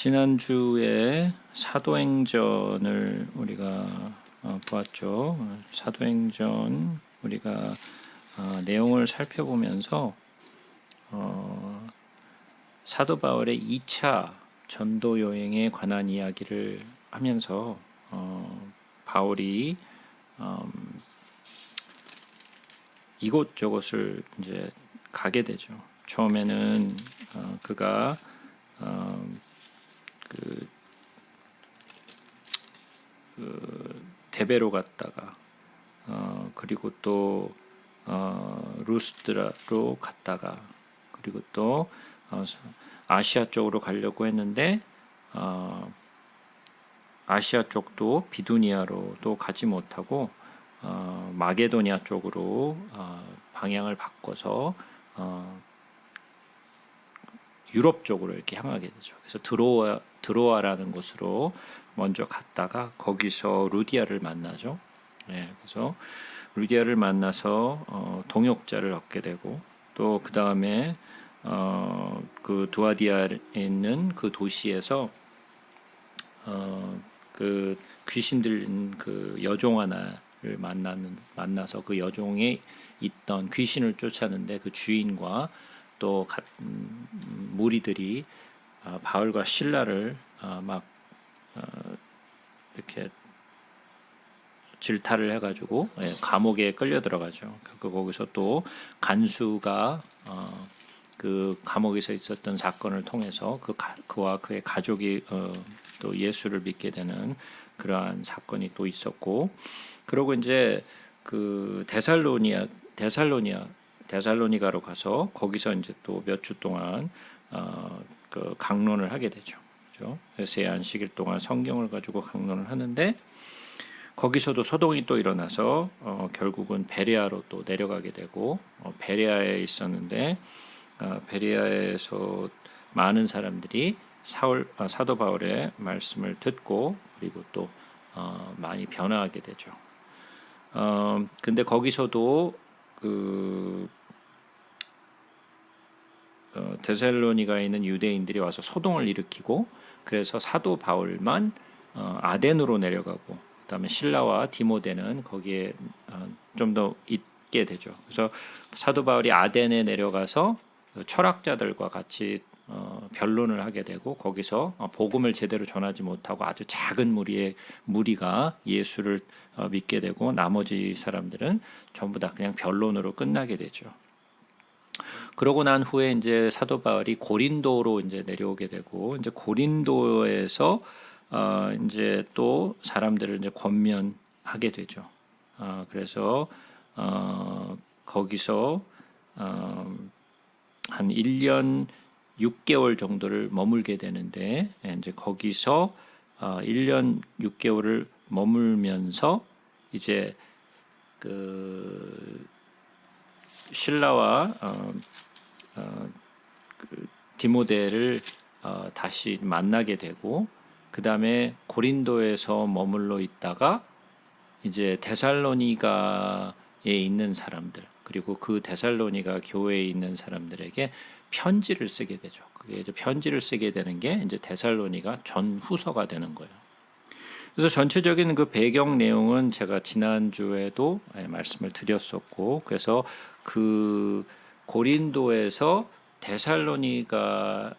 지난주에 사도행전을 우리가 보았죠. 사도행전 우리가 내용을 살펴보면서 사도 바울의 2차 전도 여행에 관한 이야기를 하면서 바울이 이곳저곳을 이제 가게 되죠. 처음에는 그가 데베로 갔다가 그리고 또 루스드라로 갔다가 그리고 또 아시아 쪽으로 가려고 했는데 아시아 쪽도 비두니아로도 가지 못하고 마게도니아 쪽으로 방향을 바꿔서 유럽 쪽으로 이렇게 향하게 되죠. 그래서 드로아라는 곳으로 먼저 갔다가 거기서 루디아를 만나죠. 그래서 루디아를 만나서 동역자를 얻게 되고 또 그 다음에 그 두아디아에 있는 그 도시에서 그 귀신 들린 그 여종 하나를 만나서 그 여종에 있던 귀신을 쫓아내는데 그 주인과 또 무리들이 바울과 실라를 막 이렇게 질타를 해가지고 감옥에 끌려 들어가죠. 거기서 또 간수가 그 감옥에서 있었던 사건을 통해서 그와 그의 가족이 또 예수를 믿게 되는 그러한 사건이 또 있었고, 그리고 이제 그 데살로니가로 가서 거기서 이제 또 몇 주 동안 그 강론을 하게 되죠. 그렇죠? 세 안식일 동안 성경을 가지고 강론을 하는데 거기서도 소동이 또 일어나서 결국은 베레아로 또 내려가게 되고 베레아에 있었는데 베레아에서 많은 사람들이 사도 바울의 말씀을 듣고 그리고 또 많이 변화하게 되죠. 근데 거기서도 그 데살로니가에 있는 유대인들이 와서 소동을 일으키고 그래서 사도 바울만 아덴으로 내려가고 그다음에 실라와 디모데는 거기에 좀 더 있게 되죠. 그래서 사도 바울이 아덴에 내려가서 철학자들과 같이 변론을 하게 되고 거기서 복음을 제대로 전하지 못하고 아주 작은 무리가 예수를 믿게 되고 나머지 사람들은 전부 다 그냥 변론으로 끝나게 되죠. 그러고 난 후에 이제 사도 바울이 고린도로 이제 내려오게 되고 이제 고린도에서 이제 또 사람들을 이제 권면하게 되죠. 그래서 거기서 한 1년 6개월 정도를 머물게 되는데 이제 거기서 1년 6개월을 머물면서 이제 그 실라와 그 디모데를 다시 만나게 되고 그 다음에 고린도에서 머물러 있다가 이제 데살로니가에 있는 사람들 그리고 그 데살로니가 교회에 있는 사람들에게 편지를 쓰게 되죠. 그게 이제 편지를 쓰게 되는 게 이제 데살로니가 전후서가 되는 거예요. 그래서 전체적인 그 배경 내용은 제가 지난주에도 말씀을 드렸었고, 그래서 그 고린도에서 데살로니가에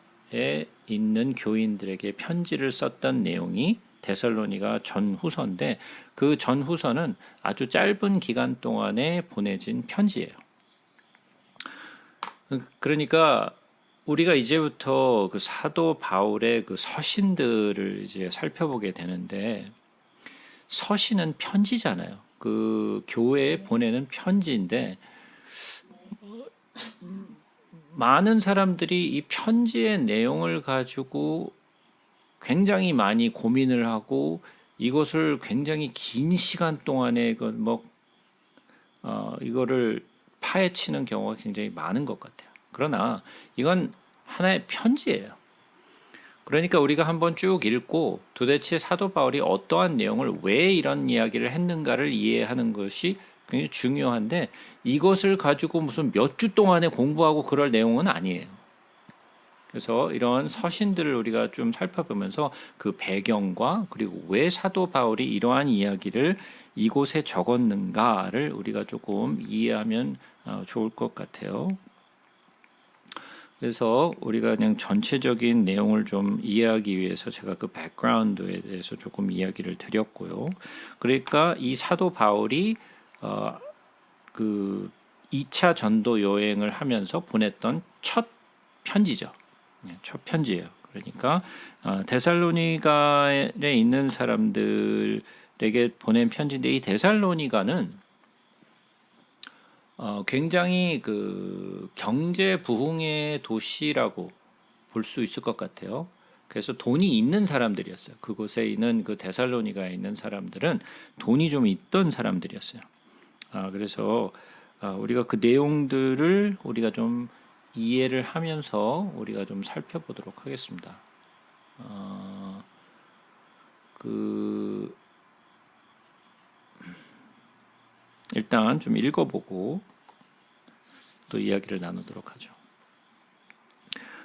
있는 교인들에게 편지를 썼던 내용이 데살로니가 전후서인데 그 전후서는 아주 짧은 기간 동안에 보내진 편지예요. 그러니까 우리가 이제부터 그 사도 바울의 그 서신들을 이제 살펴보게 되는데 서신은 편지잖아요. 그 교회에 보내는 편지인데 많은 사람들이 이 편지의 내용을 가지고 굉장히 많이 고민을 하고 이것을 굉장히 긴 시간 동안에 이거를 파헤치는 경우가 굉장히 많은 것 같아요. 그러나 이건 하나의 편지예요. 그러니까 우리가 한번 쭉 읽고 도대체 사도 바울이 어떠한 내용을 왜 이런 이야기를 했는가를 이해하는 것이 굉장히 중요한데 이것을 가지고 무슨 몇 주 동안에 공부하고 그럴 내용은 아니에요. 그래서 이런 서신들을 우리가 좀 살펴보면서 그 배경과 그리고 왜 사도 바울이 이러한 이야기를 이곳에 적었는가를 우리가 조금 이해하면 좋을 것 같아요. 그래서 우리가 그냥 전체적인 내용을 좀 이해하기 위해서 제가 그 백그라운드에 대해서 조금 이야기를 드렸고요. 그러니까 이 사도 바울이 그 2차 전도 여행을 하면서 보냈던 첫 편지죠. 첫 편지예요. 그러니까 데살로니가에 있는 사람들에게 보낸 편지인데 이 데살로니가는 굉장히 그 경제 부흥의 도시라고 볼 수 있을 것 같아요. 그래서 돈이 있는 사람들이었어요. 그곳에 있는 그 데살로니가에 있는 사람들은 돈이 좀 있던 사람들이었어요. 그래서 우리가 그 내용들을 우리가 좀 이해를 하면서 우리가 좀 살펴보도록 하겠습니다. 일단 좀 읽어보고 또 이야기를 나누도록 하죠.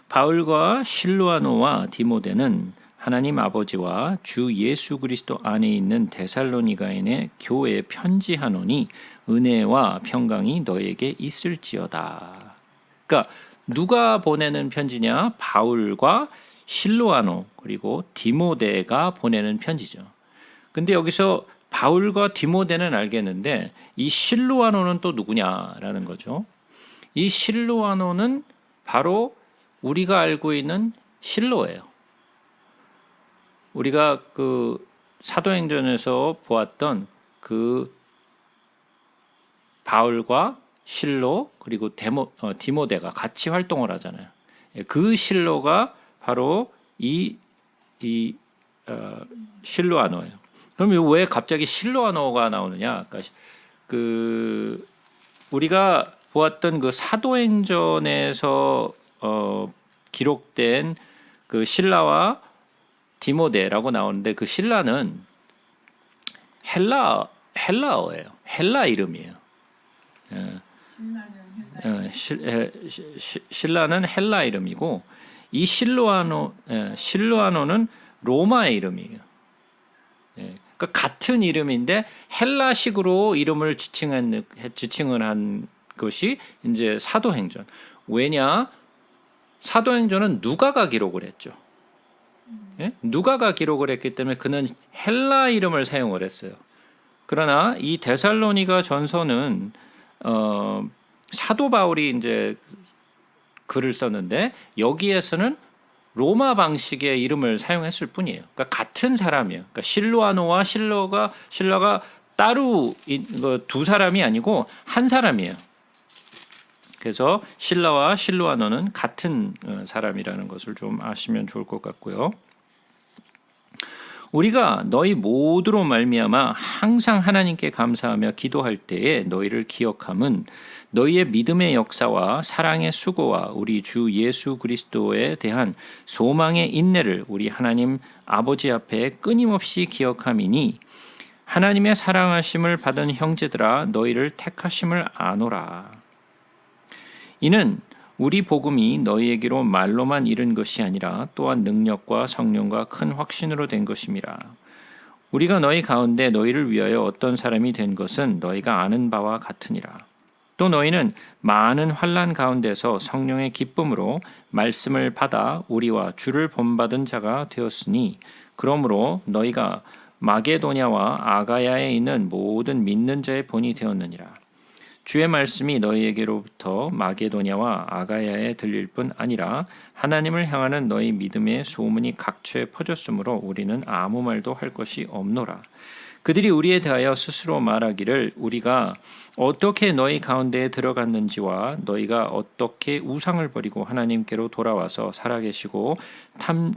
바울과 실루아노와 디모데는 하나님 아버지와 주 예수 그리스도 안에 있는 데살로니가인의 교회에 편지하노니 은혜와 평강이 너에게 있을지어다. 그러니까 누가 보내는 편지냐? 바울과 실루아노 그리고 디모데가 보내는 편지죠. 근데 여기서 바울과 디모데는 알겠는데 이 실루아노는 또 누구냐라는 거죠. 이 실루아노는 바로 우리가 알고 있는 실로예요. 우리가 그 사도행전에서 보았던 그 바울과 실로 그리고 디모데가 같이 활동을 하잖아요. 그 실로가 바로 이 실루아노예요. 그럼 왜 갑자기 실루아노가 나오느냐? 그러니까 그 우리가 보았던 그 사도행전에서 기록된 그 실라와 디모데라고 나오는데 그 실라는 헬라어예요. 헬라 이름이에요. 실라는 헬라 이름이고 이 실루아노는 로마의 이름이에요. 그러니까 같은 이름인데 헬라식으로 이름을 지칭을 한 것이 이제 사도행전. 왜냐? 사도행전은 누가가 기록을 했죠. 누가가 기록을 했기 때문에 그는 헬라 이름을 사용을 했어요. 그러나 이 데살로니가 전서는 사도 바울이 이제 글을 썼는데 여기에서는 로마 방식의 이름을 사용했을 뿐이에요. 그러니까 같은 사람이에요. 그러니까 실루아노와 실라가 따로 두 사람이 아니고 한 사람이에요. 그래서 실라와 실루아노는 같은 사람이라는 것을 좀 아시면 좋을 것 같고요. 우리가 너희 모두로 말미암아 항상 하나님께 감사하며 기도할 때에 너희를 기억함은 너희의 믿음의 역사와 사랑의 수고와 우리 주 예수 그리스도에 대한 소망의 인내를 우리 하나님 아버지 앞에 끊임없이 기억함이니 하나님의 사랑하심을 받은 형제들아 너희를 택하심을 아노라. 이는 우리 복음이 너희에게로 말로만 이른 것이 아니라 또한 능력과 성령과 큰 확신으로 된 것임이라. 우리가 너희 가운데 너희를 위하여 어떤 사람이 된 것은 너희가 아는 바와 같으니라. 또 너희는 많은 환난 가운데서 성령의 기쁨으로 말씀을 받아 우리와 주를 본받은 자가 되었으니 그러므로 너희가 마게도냐와 아가야에 있는 모든 믿는 자의 본이 되었느니라. 주의 말씀이 너희에게로부터 마게도냐와 아가야에 들릴 뿐 아니라 하나님을 향하는 너희 믿음의 소문이 각처에 퍼졌으므로 우리는 아무 말도 할 것이 없노라. 그들이 우리에 대하여 스스로 말하기를 우리가 어떻게 너희 가운데에 들어갔는지와 너희가 어떻게 우상을 버리고 하나님께로 돌아와서 살아계시고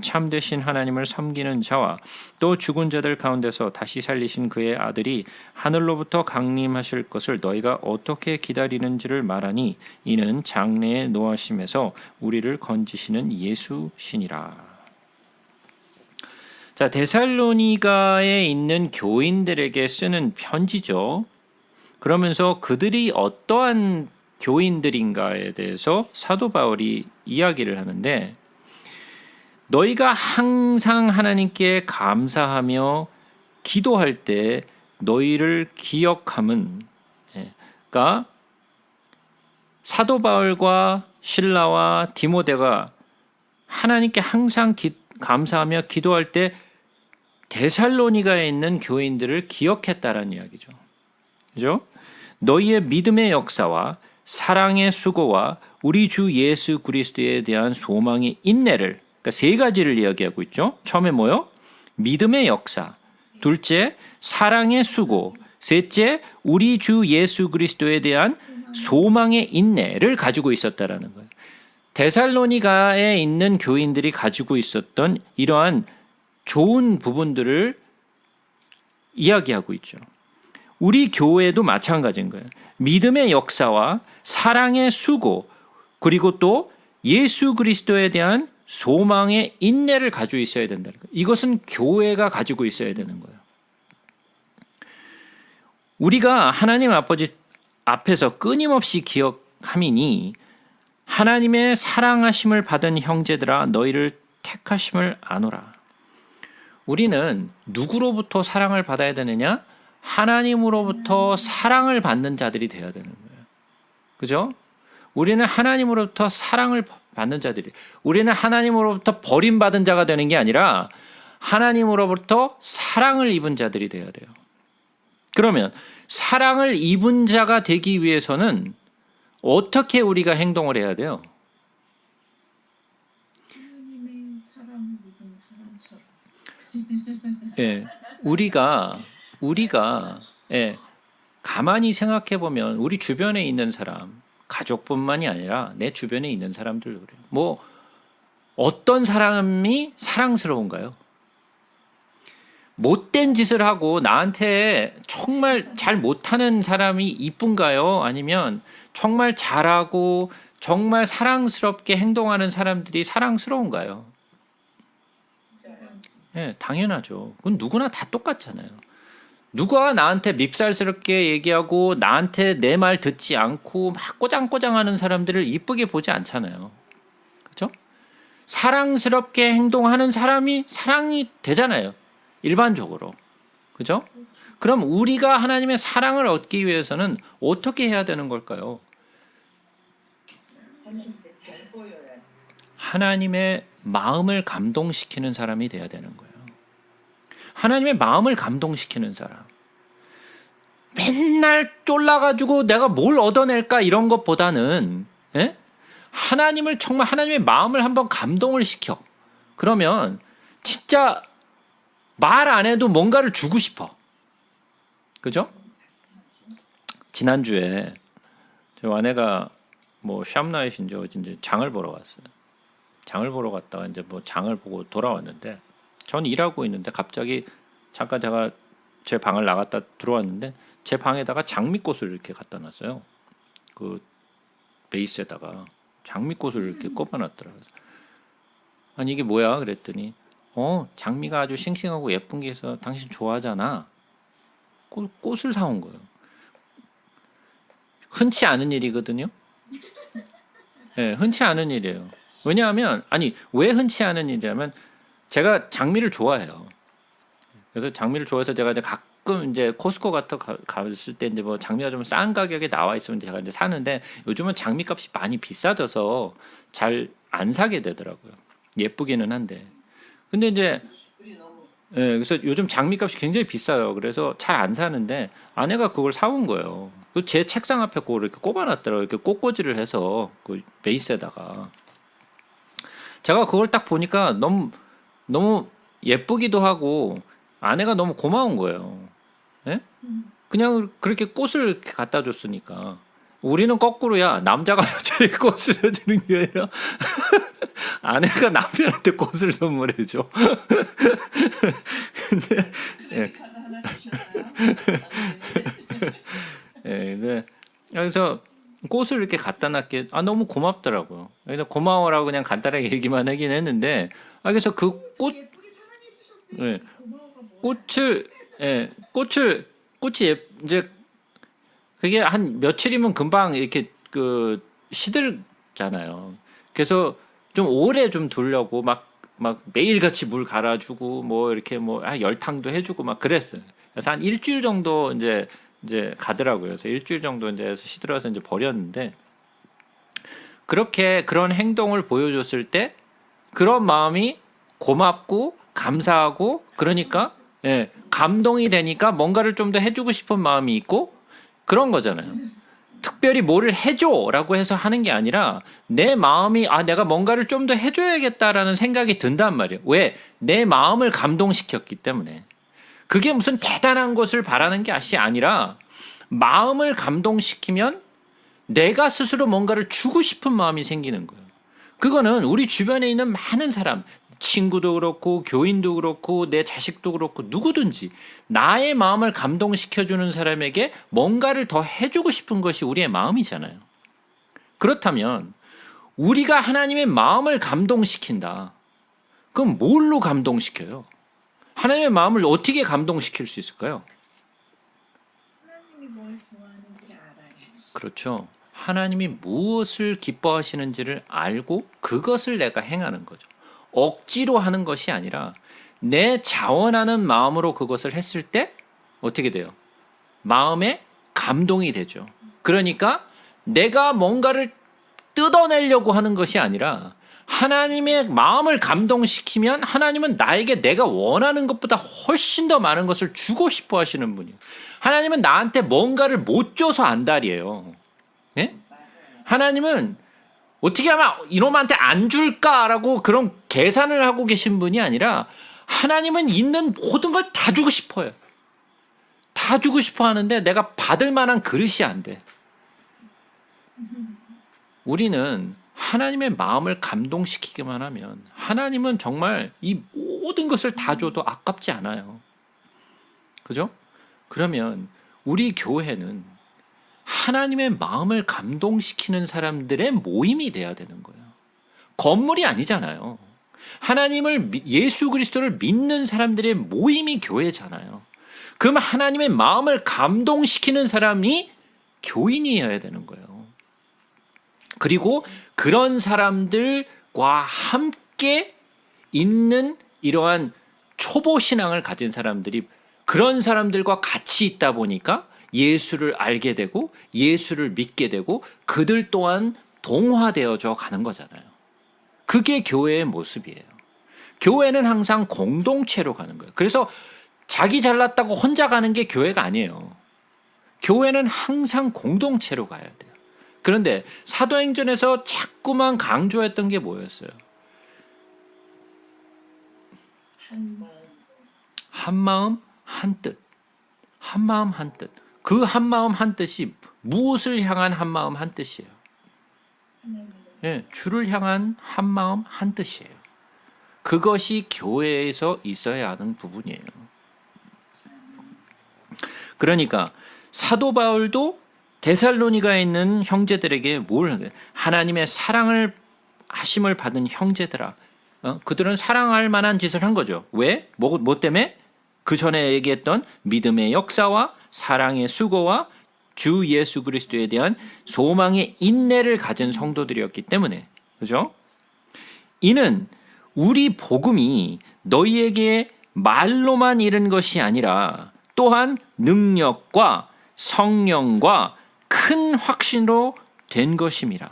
참되신 하나님을 섬기는 자와 또 죽은 자들 가운데서 다시 살리신 그의 아들이 하늘로부터 강림하실 것을 너희가 어떻게 기다리는지를 말하니 이는 장래의 노하심에서 우리를 건지시는 예수시니라. 자, 데살로니가에 있는 교인들에게 쓰는 편지죠. 그러면서 그들이 어떠한 교인들인가에 대해서 사도 바울이 이야기를 하는데 너희가 항상 하나님께 감사하며 기도할 때 너희를 기억함은, 그러니까 사도 바울과 실라와 디모데가 하나님께 항상 감사하며 기도할 때 데살로니가에 있는 교인들을 기억했다라는 이야기죠. 그죠? 너희의 믿음의 역사와 사랑의 수고와 우리 주 예수 그리스도에 대한 소망의 인내를, 그러니까 세 가지를 이야기하고 있죠. 처음에 뭐요? 믿음의 역사. 둘째, 사랑의 수고. 셋째, 우리 주 예수 그리스도에 대한 소망의 인내를 가지고 있었다라는 거예요. 데살로니가에 있는 교인들이 가지고 있었던 이러한 좋은 부분들을 이야기하고 있죠. 우리 교회도 마찬가지인 거예요. 믿음의 역사와 사랑의 수고, 그리고 또 예수 그리스도에 대한 소망의 인내를 가지고 있어야 된다는 거예요. 이것은 교회가 가지고 있어야 되는 거예요. 우리가 하나님 아버지 앞에서 끊임없이 기억함이니 하나님의 사랑하심을 받은 형제들아 너희를 택하심을 아노라. 우리는 누구로부터 사랑을 받아야 되느냐? 하나님으로부터 사랑을 받는 자들이 되어야 되는 거예요. 그죠? 우리는 하나님으로부터 사랑을 받는 자들이, 우리는 하나님으로부터 버림받은 자가 되는 게 아니라 하나님으로부터 사랑을 입은 자들이 되어야 돼요. 그러면 사랑을 입은 자가 되기 위해서는 어떻게 우리가 행동을 해야 돼요? 하나님의 사랑 입은 사람처럼. 예, 우리가 가만히 생각해 보면 우리 주변에 있는 사람, 가족뿐만이 아니라 내 주변에 있는 사람들도 그래요. 뭐 어떤 사람이 사랑스러운가요? 못된 짓을 하고 나한테 정말 잘 못하는 사람이 이쁜가요? 아니면 정말 잘하고 정말 사랑스럽게 행동하는 사람들이 사랑스러운가요? 예, 당연하죠. 그건 누구나 다 똑같잖아요. 누가 나한테 밉살스럽게 얘기하고 나한테 내 말 듣지 않고 막 꼬장꼬장하는 사람들을 이쁘게 보지 않잖아요. 그렇죠? 사랑스럽게 행동하는 사람이 사랑이 되잖아요. 일반적으로. 그죠? 그럼 우리가 하나님의 사랑을 얻기 위해서는 어떻게 해야 되는 걸까요? 하나님의 마음을 감동시키는 사람이 돼야 되는 거예요. 하나님의 마음을 감동시키는 사람. 맨날 쫄라가지고 내가 뭘 얻어낼까 이런 것보다는 하나님을 정말 하나님의 마음을 한번 감동을 시켜. 그러면 진짜 말 안 해도 뭔가를 주고 싶어. 그죠? 지난주에 저 아내가 뭐 샵나잇인지 어딘지 장을 보러 갔어요. 장을 보러 갔다가 이제 뭐 장을 보고 돌아왔는데 전 일하고 있는데 갑자기 잠깐 제가 제 방을 나갔다 들어왔는데 제 방에다가 장미꽃을 이렇게 갖다 놨어요. 그 베이스에다가 장미꽃을 이렇게 꼽아놨더라고요. 아니 이게 뭐야? 그랬더니 장미가 아주 싱싱하고 예쁜 게 있어. 당신 좋아하잖아. 꽃을 사온 거예요. 흔치 않은 일이거든요. 네, 흔치 않은 일이에요. 왜냐하면 왜 흔치 않은 일이냐면 제가 장미를 좋아해요. 그래서 장미를 좋아해서 제가 이제 가끔 이제 코스코 갔을 때 이제 뭐 장미가 좀 싼 가격에 나와 있으면 제가 이제 사는데 요즘은 장미값이 많이 비싸져서 잘 안 사게 되더라고요. 예쁘기는 한데. 근데 이제 그래서 요즘 장미값이 굉장히 비싸요. 그래서 잘 안 사는데 아내가 그걸 사온 거예요. 제 책상 앞에 그걸 이렇게 꼽아놨더라고요. 이렇게 꽃꽂이를 해서 그 베이스에다가. 제가 그걸 딱 보니까 너무 예쁘기도 하고 아내가 너무 고마운 거예요. 예? 그냥 그렇게 꽃을 이렇게 갖다 줬으니까. 우리는 거꾸로야. 남자가 여자에게 꽃을 해주는 게 아니라 아내가 남편한테 꽃을 선물해줘. 근데 근데 그래서 꽃을 이렇게 갖다 놨게 너무 고맙더라고요. 그래서 고마워라고 그냥 간단하게 얘기만 하긴 했는데 그래서 그 꽃이 이제 그게 한 며칠이면 금방 이렇게 그 시들잖아요. 그래서 좀 오래 좀 두려고 막 막 매일같이 물 갈아주고 뭐 이렇게 뭐 열탕도 해주고 막 그랬어요. 그래서 한 일주일 정도 이제 가더라고요. 그래서 일주일 정도 이제 시들어서 이제 버렸는데 그렇게 그런 행동을 보여줬을 때 그런 마음이 고맙고 감사하고 그러니까 감동이 되니까 뭔가를 좀 더 해주고 싶은 마음이 있고 그런 거잖아요. 특별히 뭐를 해줘라고 해서 하는 게 아니라 내 마음이 내가 뭔가를 좀 더 해줘야겠다라는 생각이 든단 말이에요. 왜? 내 마음을 감동시켰기 때문에. 그게 무슨 대단한 것을 바라는 게 아니라 마음을 감동시키면 내가 스스로 뭔가를 주고 싶은 마음이 생기는 거예요. 그거는 우리 주변에 있는 많은 사람, 친구도 그렇고 교인도 그렇고 내 자식도 그렇고 누구든지 나의 마음을 감동시켜주는 사람에게 뭔가를 더 해주고 싶은 것이 우리의 마음이잖아요. 그렇다면 우리가 하나님의 마음을 감동시킨다. 그럼 뭘로 감동시켜요? 하나님의 마음을 어떻게 감동시킬 수 있을까요? 하나님이 뭘 좋아하는지 알아야지. 그렇죠. 하나님이 무엇을 기뻐하시는지를 알고 그것을 내가 행하는 거죠. 억지로 하는 것이 아니라 내 자원하는 마음으로 그것을 했을 때 어떻게 돼요? 마음에 감동이 되죠. 그러니까 내가 뭔가를 뜯어내려고 하는 것이 아니라 하나님의 마음을 감동시키면 하나님은 나에게 내가 원하는 것보다 훨씬 더 많은 것을 주고 싶어 하시는 분이에요. 하나님은 나한테 뭔가를 못 줘서 안달이에요. 예? 하나님은 어떻게 하면 이놈한테 안 줄까라고 그런 계산을 하고 계신 분이 아니라 하나님은 있는 모든 걸 다 주고 싶어요. 다 주고 싶어 하는데 내가 받을 만한 그릇이 안 돼. 우리는 하나님의 마음을 감동시키기만 하면 하나님은 정말 이 모든 것을 다 줘도 아깝지 않아요. 그죠? 그러면 우리 교회는 하나님의 마음을 감동시키는 사람들의 모임이 돼야 되는 거예요. 건물이 아니잖아요. 하나님을 예수 그리스도를 믿는 사람들의 모임이 교회잖아요. 그럼 하나님의 마음을 감동시키는 사람이 교인이어야 되는 거예요. 그리고 그런 사람들과 함께 있는 이러한 초보 신앙을 가진 사람들이 그런 사람들과 같이 있다 보니까 예수를 알게 되고 예수를 믿게 되고 그들 또한 동화되어져 가는 거잖아요. 그게 교회의 모습이에요. 교회는 항상 공동체로 가는 거예요. 그래서 자기 잘났다고 혼자 가는 게 교회가 아니에요. 교회는 항상 공동체로 가야 돼요. 그런데 사도행전에서 자꾸만 강조했던 게 뭐였어요? 한 마음, 한 뜻. 한 마음, 한 뜻. 그 한 마음, 한 뜻이 무엇을 향한 한 마음, 한 뜻이에요? 주를 향한 한 마음, 한 뜻이에요. 그것이 교회에서 있어야 하는 부분이에요. 그러니까 사도 바울도 데살로니가에 있는 형제들에게 하나님의 사랑을 하심을 받은 형제들아. 그들은 사랑할 만한 짓을 한 거죠. 왜? 뭐 때문에? 그 전에 얘기했던 믿음의 역사와 사랑의 수고와 주 예수 그리스도에 대한 소망의 인내를 가진 성도들이었기 때문에. 그죠? 이는 우리 복음이 너희에게 말로만 이른 것이 아니라 또한 능력과 성령과 큰 확신으로 된 것임이라.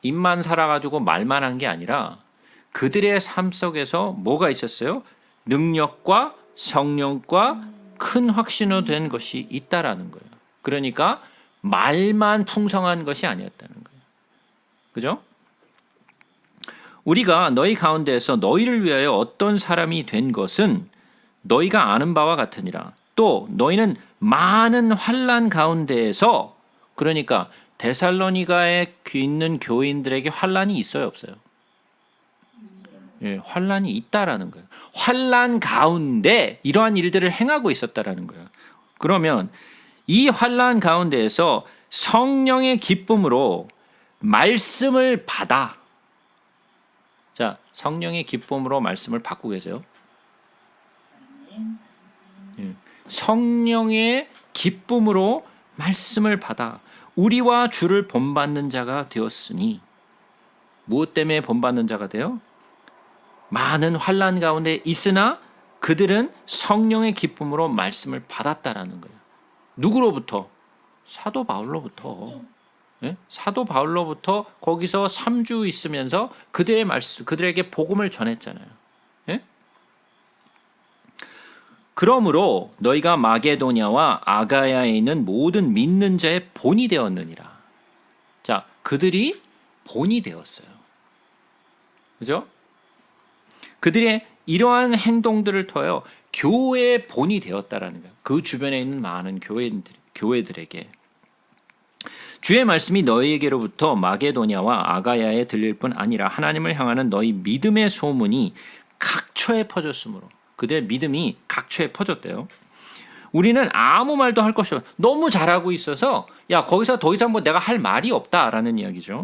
입만 살아가지고 말만 한 게 아니라 그들의 삶 속에서 뭐가 있었어요? 능력과 성령과 큰 확신으로 된 것이 있다라는 거예요. 그러니까 말만 풍성한 것이 아니었다는 거예요. 그죠? 우리가 너희 가운데에서 너희를 위하여 어떤 사람이 된 것은 너희가 아는 바와 같으니라. 또 너희는 많은 환난 가운데에서, 그러니까 데살로니가에 있는 교인들에게 환난이 있어요, 없어요? 환난이 있다라는 거예요. 환난 가운데 이러한 일들을 행하고 있었다라는 거예요. 그러면 이 환난 가운데에서 성령의 기쁨으로 말씀을 받아. 자, 성령의 기쁨으로 말씀을 받고 계세요. 성령의 기쁨으로 말씀을 받아 우리와 주를 본받는 자가 되었으니. 무엇 때문에 본받는 자가 돼요? 많은 환난 가운데 있으나 그들은 성령의 기쁨으로 말씀을 받았다라는 거예요. 누구로부터? 사도 바울로부터. 예? 사도 바울로부터 거기서 3주 있으면서 그들의 말씀, 그들에게 복음을 전했잖아요. 예? 그러므로 너희가 마게도냐와 아가야에 있는 모든 믿는 자의 본이 되었느니라. 자, 그들이 본이 되었어요. 그죠? 그들의 이러한 행동들을 통하여 교회의 본이 되었다라는 거예요. 그 주변에 있는 많은 교회들에게. 주의 말씀이 너희에게로부터 마게도냐와 아가야에 들릴 뿐 아니라 하나님을 향하는 너희 믿음의 소문이 각처에 퍼졌으므로, 그들의 믿음이 각처에 퍼졌대요. 우리는 아무 말도 할 것이 없어. 너무 잘하고 있어서 야, 거기서 더 이상 뭐 내가 할 말이 없다라는 이야기죠.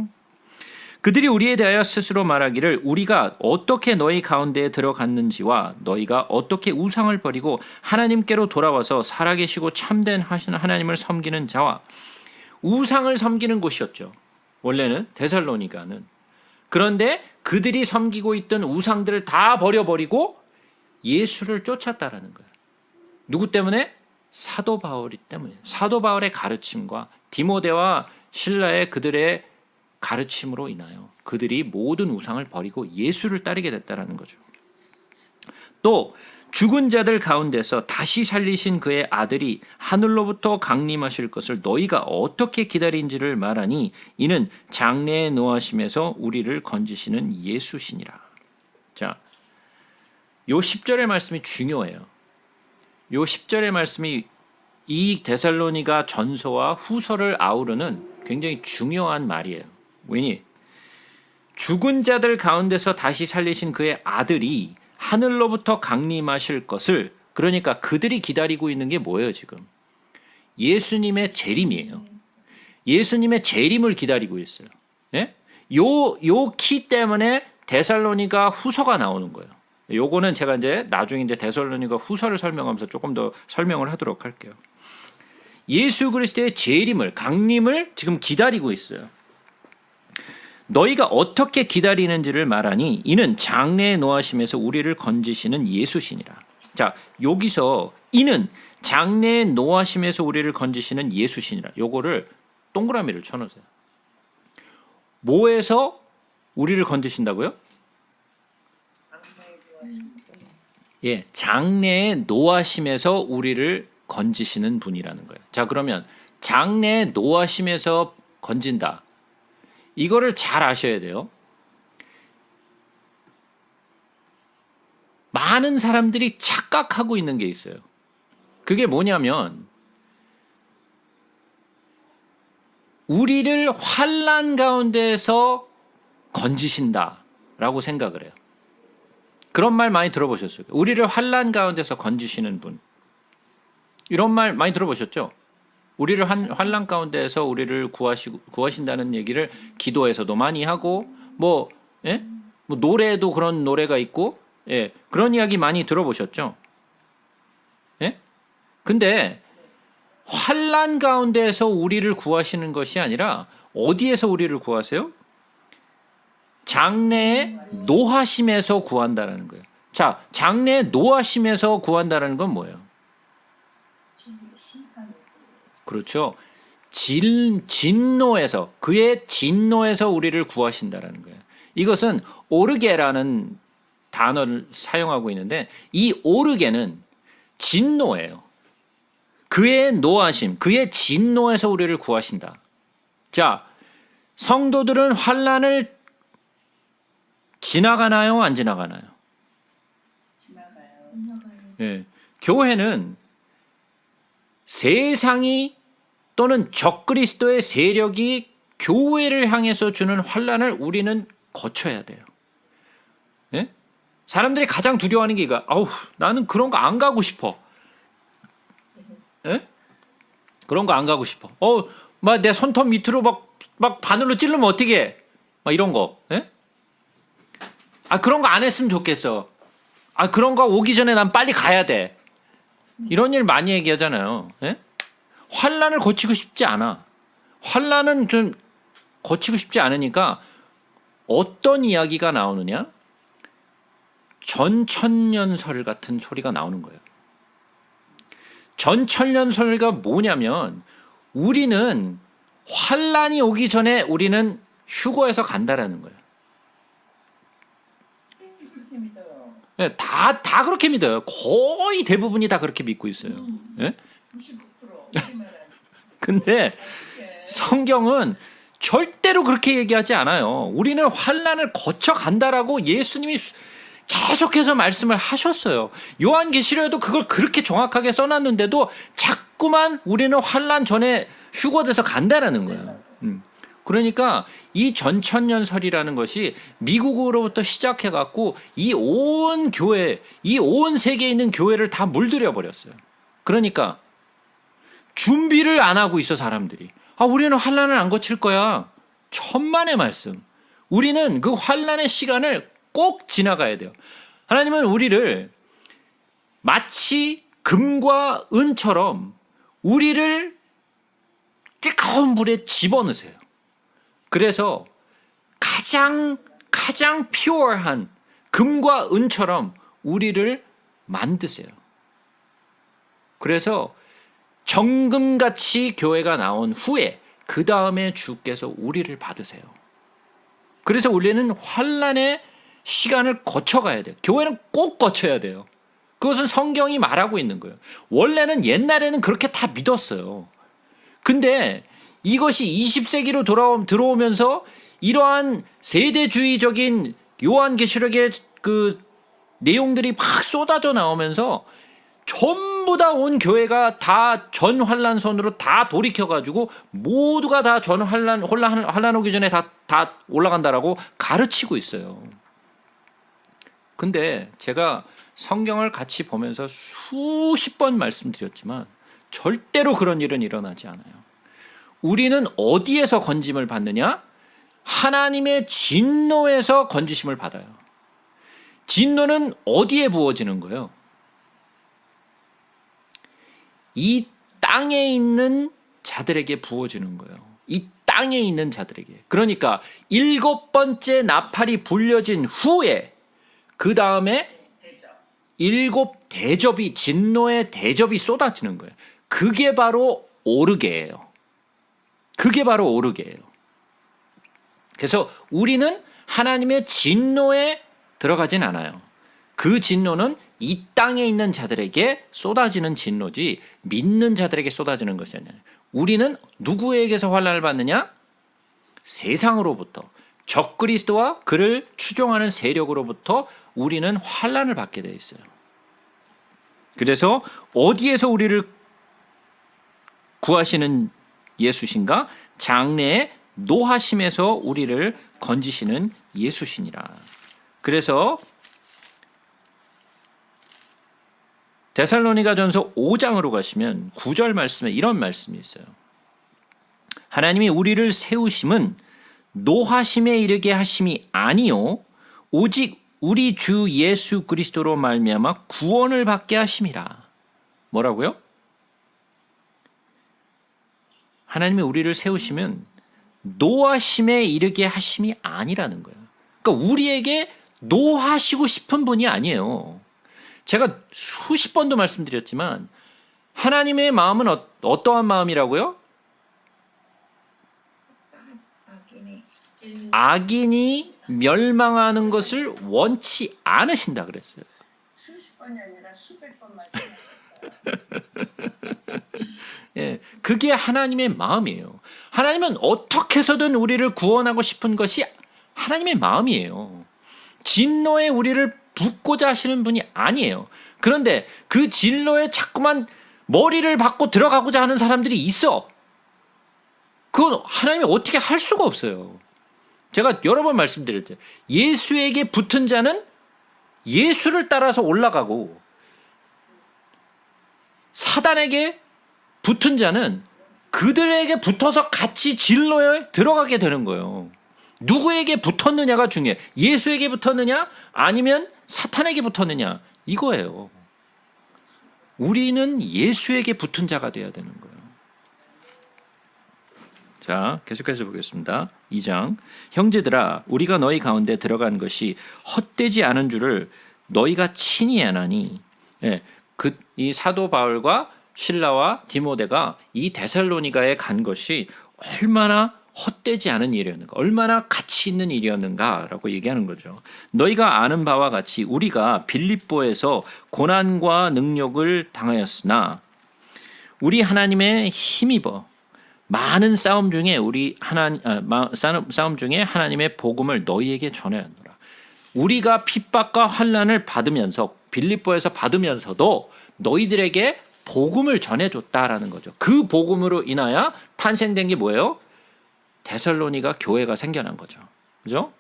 그들이 우리에 대하여 스스로 말하기를 우리가 어떻게 너희 가운데에 들어갔는지와 너희가 어떻게 우상을 버리고 하나님께로 돌아와서 살아계시고 참된 하시는 하나님을 섬기는 자와, 우상을 섬기는 곳이었죠. 원래는 데살로니가는. 그런데 그들이 섬기고 있던 우상들을 다 버려버리고 예수를 쫓았다라는 거예요. 누구 때문에? 사도 바울이 때문에. 사도 바울의 가르침과 디모데와 실라의 그들의 가르침으로 인하여 그들이 모든 우상을 버리고 예수를 따르게 됐다라는 거죠. 또 죽은 자들 가운데서 다시 살리신 그의 아들이 하늘로부터 강림하실 것을 너희가 어떻게 기다린지를 말하니 이는 장래에 노하심에서 우리를 건지시는 예수시니라. 자, 요 10절의 말씀이 중요해요. 요 10절의 말씀이 이 데살로니가 전서와 후서를 아우르는 굉장히 중요한 말이에요. 왜니? 죽은 자들 가운데서 다시 살리신 그의 아들이 하늘로부터 강림하실 것을, 그러니까 그들이 기다리고 있는 게 뭐예요 지금? 예수님의 재림이에요. 예수님의 재림을 기다리고 있어요. 예? 요 키 때문에 데살로니가 후서가 나오는 거예요. 요거는 제가 이제 나중에 이제 데살로니가 후서를 설명하면서 조금 더 설명을 하도록 할게요. 예수 그리스도의 재림을, 강림을 지금 기다리고 있어요. 너희가 어떻게 기다리는지를 말하니 이는 장래에 노하심에서 우리를 건지시는 예수시니라. 자, 여기서 이는 장래에 노하심에서 우리를 건지시는 예수시니라. 요거를 동그라미를 쳐놓으세요. 뭐에서 우리를 건지신다고요? 예, 장래에 노하심에서 우리를 건지시는 분이라는 거예요. 자, 그러면 장래에 노하심에서 건진다. 이거를 잘 아셔야 돼요. 많은 사람들이 착각하고 있는 게 있어요. 그게 뭐냐면 우리를 환난 가운데에서 건지신다라고 생각을 해요. 그런 말 많이 들어보셨어요. 우리를 환난 가운데서 건지시는 분. 이런 말 많이 들어보셨죠? 우리를 환난 가운데에서 우리를 구하신다는 얘기를 기도에서도 많이 하고 뭐 노래에도 그런 노래가 있고 그런 이야기 많이 들어보셨죠? 예? 근데 환난 가운데에서 우리를 구하시는 것이 아니라 어디에서 우리를 구하세요? 장래의 노하심에서 구한다라는 거예요. 자, 장래의 노하심에서 구한다라는 건 뭐예요? 그렇죠. 진노에서, 그의 진노에서 우리를 구하신다라는 거예요. 이것은 오르게라는 단어를 사용하고 있는데 이 오르게는 진노예요. 그의 노하심, 그의 진노에서 우리를 구하신다. 자, 성도들은 환난을 지나가나요? 안 지나가나요? 지나가요. 예. 교회는 세상이 또는 적그리스도의 세력이 교회를 향해서 주는 환난을 우리는 거쳐야 돼요. 예? 사람들이 가장 두려워하는 게 이거. 아우, 나는 그런 거 안 가고 싶어. 예? 그런 거 안 가고 싶어. 막 내 손톱 밑으로 막 바늘로 찌르면 어떻게 해? 막 이런 거. 예? 아, 그런 거 안 했으면 좋겠어. 아, 그런 거 오기 전에 난 빨리 가야 돼. 이런 일 많이 얘기하잖아요. 예? 환난을 거치고 싶지 않아. 환난은 좀 거치고 싶지 않으니까 어떤 이야기가 나오느냐? 전천년설 같은 소리가 나오는 거예요. 전천년설가 뭐냐면 우리는 환란이 오기 전에 우리는 휴거해서 간다라는 거예요. 그렇게 믿어요. 네, 다 그렇게 믿어요. 거의 대부분이 다 그렇게 믿고 있어요. 네? 99% 우리말은 근데 어떻게 성경은 절대로 그렇게 얘기하지 않아요. 우리는 환란을 거쳐 간다라고 예수님이 계속해서 말씀을 하셨어요. 요한계시록에도 그걸 그렇게 정확하게 써놨는데도 자꾸만 우리는 환란 전에 휴거돼서 간다라는 거예요. 그러니까 이 전천년설이라는 것이 미국으로부터 시작해갖고 이 온 교회, 이 온 세계에 있는 교회를 다 물들여 버렸어요. 그러니까 준비를 안 하고 있어 사람들이. 우리는 환란을 안 거칠 거야. 천만의 말씀. 우리는 그 환란의 시간을 꼭 지나가야 돼요. 하나님은 우리를 마치 금과 은처럼 우리를 뜨거운 물에 집어넣으세요. 그래서 가장 퓨어한 금과 은처럼 우리를 만드세요. 그래서 정금같이 교회가 나온 후에 그 다음에 주께서 우리를 받으세요. 그래서 우리는 환란의 시간을 거쳐가야 돼요. 교회는 꼭 거쳐야 돼요. 그것은 성경이 말하고 있는 거예요. 원래는 옛날에는 그렇게 다 믿었어요. 근데 이것이 20세기로 들어오면서 이러한 세대주의적인 요한계시록의 그 내용들이 막 쏟아져 나오면서 전부 다 온 교회가 다 전환란선으로 다 돌이켜가지고 모두가 다 환란 오기 전에 다 올라간다라고 가르치고 있어요. 근데 제가 성경을 같이 보면서 수십 번 말씀드렸지만 절대로 그런 일은 일어나지 않아요. 우리는 어디에서 건짐을 받느냐? 하나님의 진노에서 건지심을 받아요. 진노는 어디에 부어지는 거예요? 이 땅에 있는 자들에게 부어지는 거예요. 이 땅에 있는 자들에게. 그러니까 7번째 나팔이 불려진 후에 그 다음에 7대접이 진노의 대접이 쏟아지는 거예요. 그게 바로 오르게예요. 그게 바로 오르게예요. 그래서 우리는 하나님의 진노에 들어가진 않아요. 그 진노는 이 땅에 있는 자들에게 쏟아지는 진노지 믿는 자들에게 쏟아지는 것이 아니에요. 우리는 누구에게서 환난을 받느냐? 세상으로부터, 적그리스도와 그를 추종하는 세력으로부터 우리는 환난을 받게 되어 있어요. 그래서 어디에서 우리를 구하시는 예수신가? 장래의 노하심에서 우리를 건지시는 예수시니라. 그래서 데살로니가전서 5장으로 가시면 9절 말씀에 이런 말씀이 있어요. 하나님이 우리를 세우심은 노하심에 이르게 하심이 아니요 오직 우리 주 예수 그리스도로 말미암아 구원을 받게 하심이라. 뭐라고요? 하나님이 우리를 세우시면 노하심에 이르게 하심이 아니라는 거예요. 그러니까 우리에게 노하시고 싶은 분이 아니에요. 제가 수십 번도 말씀드렸지만 하나님의 마음은 어떠한 마음이라고요? 악인이 멸망하는 것을 원치 않으신다 그랬어요. 수십 번이 아니라 수백 번 말씀하셨어요. 예, 그게 하나님의 마음이에요. 하나님은 어떻게 해서든 우리를 구원하고 싶은 것이 하나님의 마음이에요. 진노에 우리를 붓고자 하시는 분이 아니에요. 그런데 그 진노에 자꾸만 머리를 박고 들어가고자 하는 사람들이 있어. 그건 하나님이 어떻게 할 수가 없어요. 제가 여러 번 말씀드렸죠. 예수에게 붙은 자는 예수를 따라서 올라가고 사단에게 붙은 자는 그들에게 붙어서 같이 진로에 들어가게 되는 거예요. 누구에게 붙었느냐가 중요해. 예수에게 붙었느냐 아니면 사탄에게 붙었느냐 이거예요. 우리는 예수에게 붙은 자가 돼야 되는 거예요. 자, 계속해서 보겠습니다. 2장. 형제들아 우리가 너희 가운데 들어간 것이 헛되지 않은 줄을 너희가 친히 아나니. 예, 이 사도 바울과 실라와 디모데가 이 데살로니가에 간 것이 얼마나 헛되지 않은 일이었는가, 얼마나 가치 있는 일이었는가라고 얘기하는 거죠. 너희가 아는 바와 같이 우리가 빌립보에서 고난과 능력을 당하였으나 우리 하나님의 힘입어 많은 싸움 중에 싸움 중에 하나님의 복음을 너희에게 전하였노라. 우리가 핍박과 환난을 받으면서 빌립보에서 받으면서도 너희들에게 복음을 전해줬다라는 거죠. 그 복음으로 인하여 탄생된 게 뭐예요? 데살로니가 교회가 생겨난 거죠. 그죠?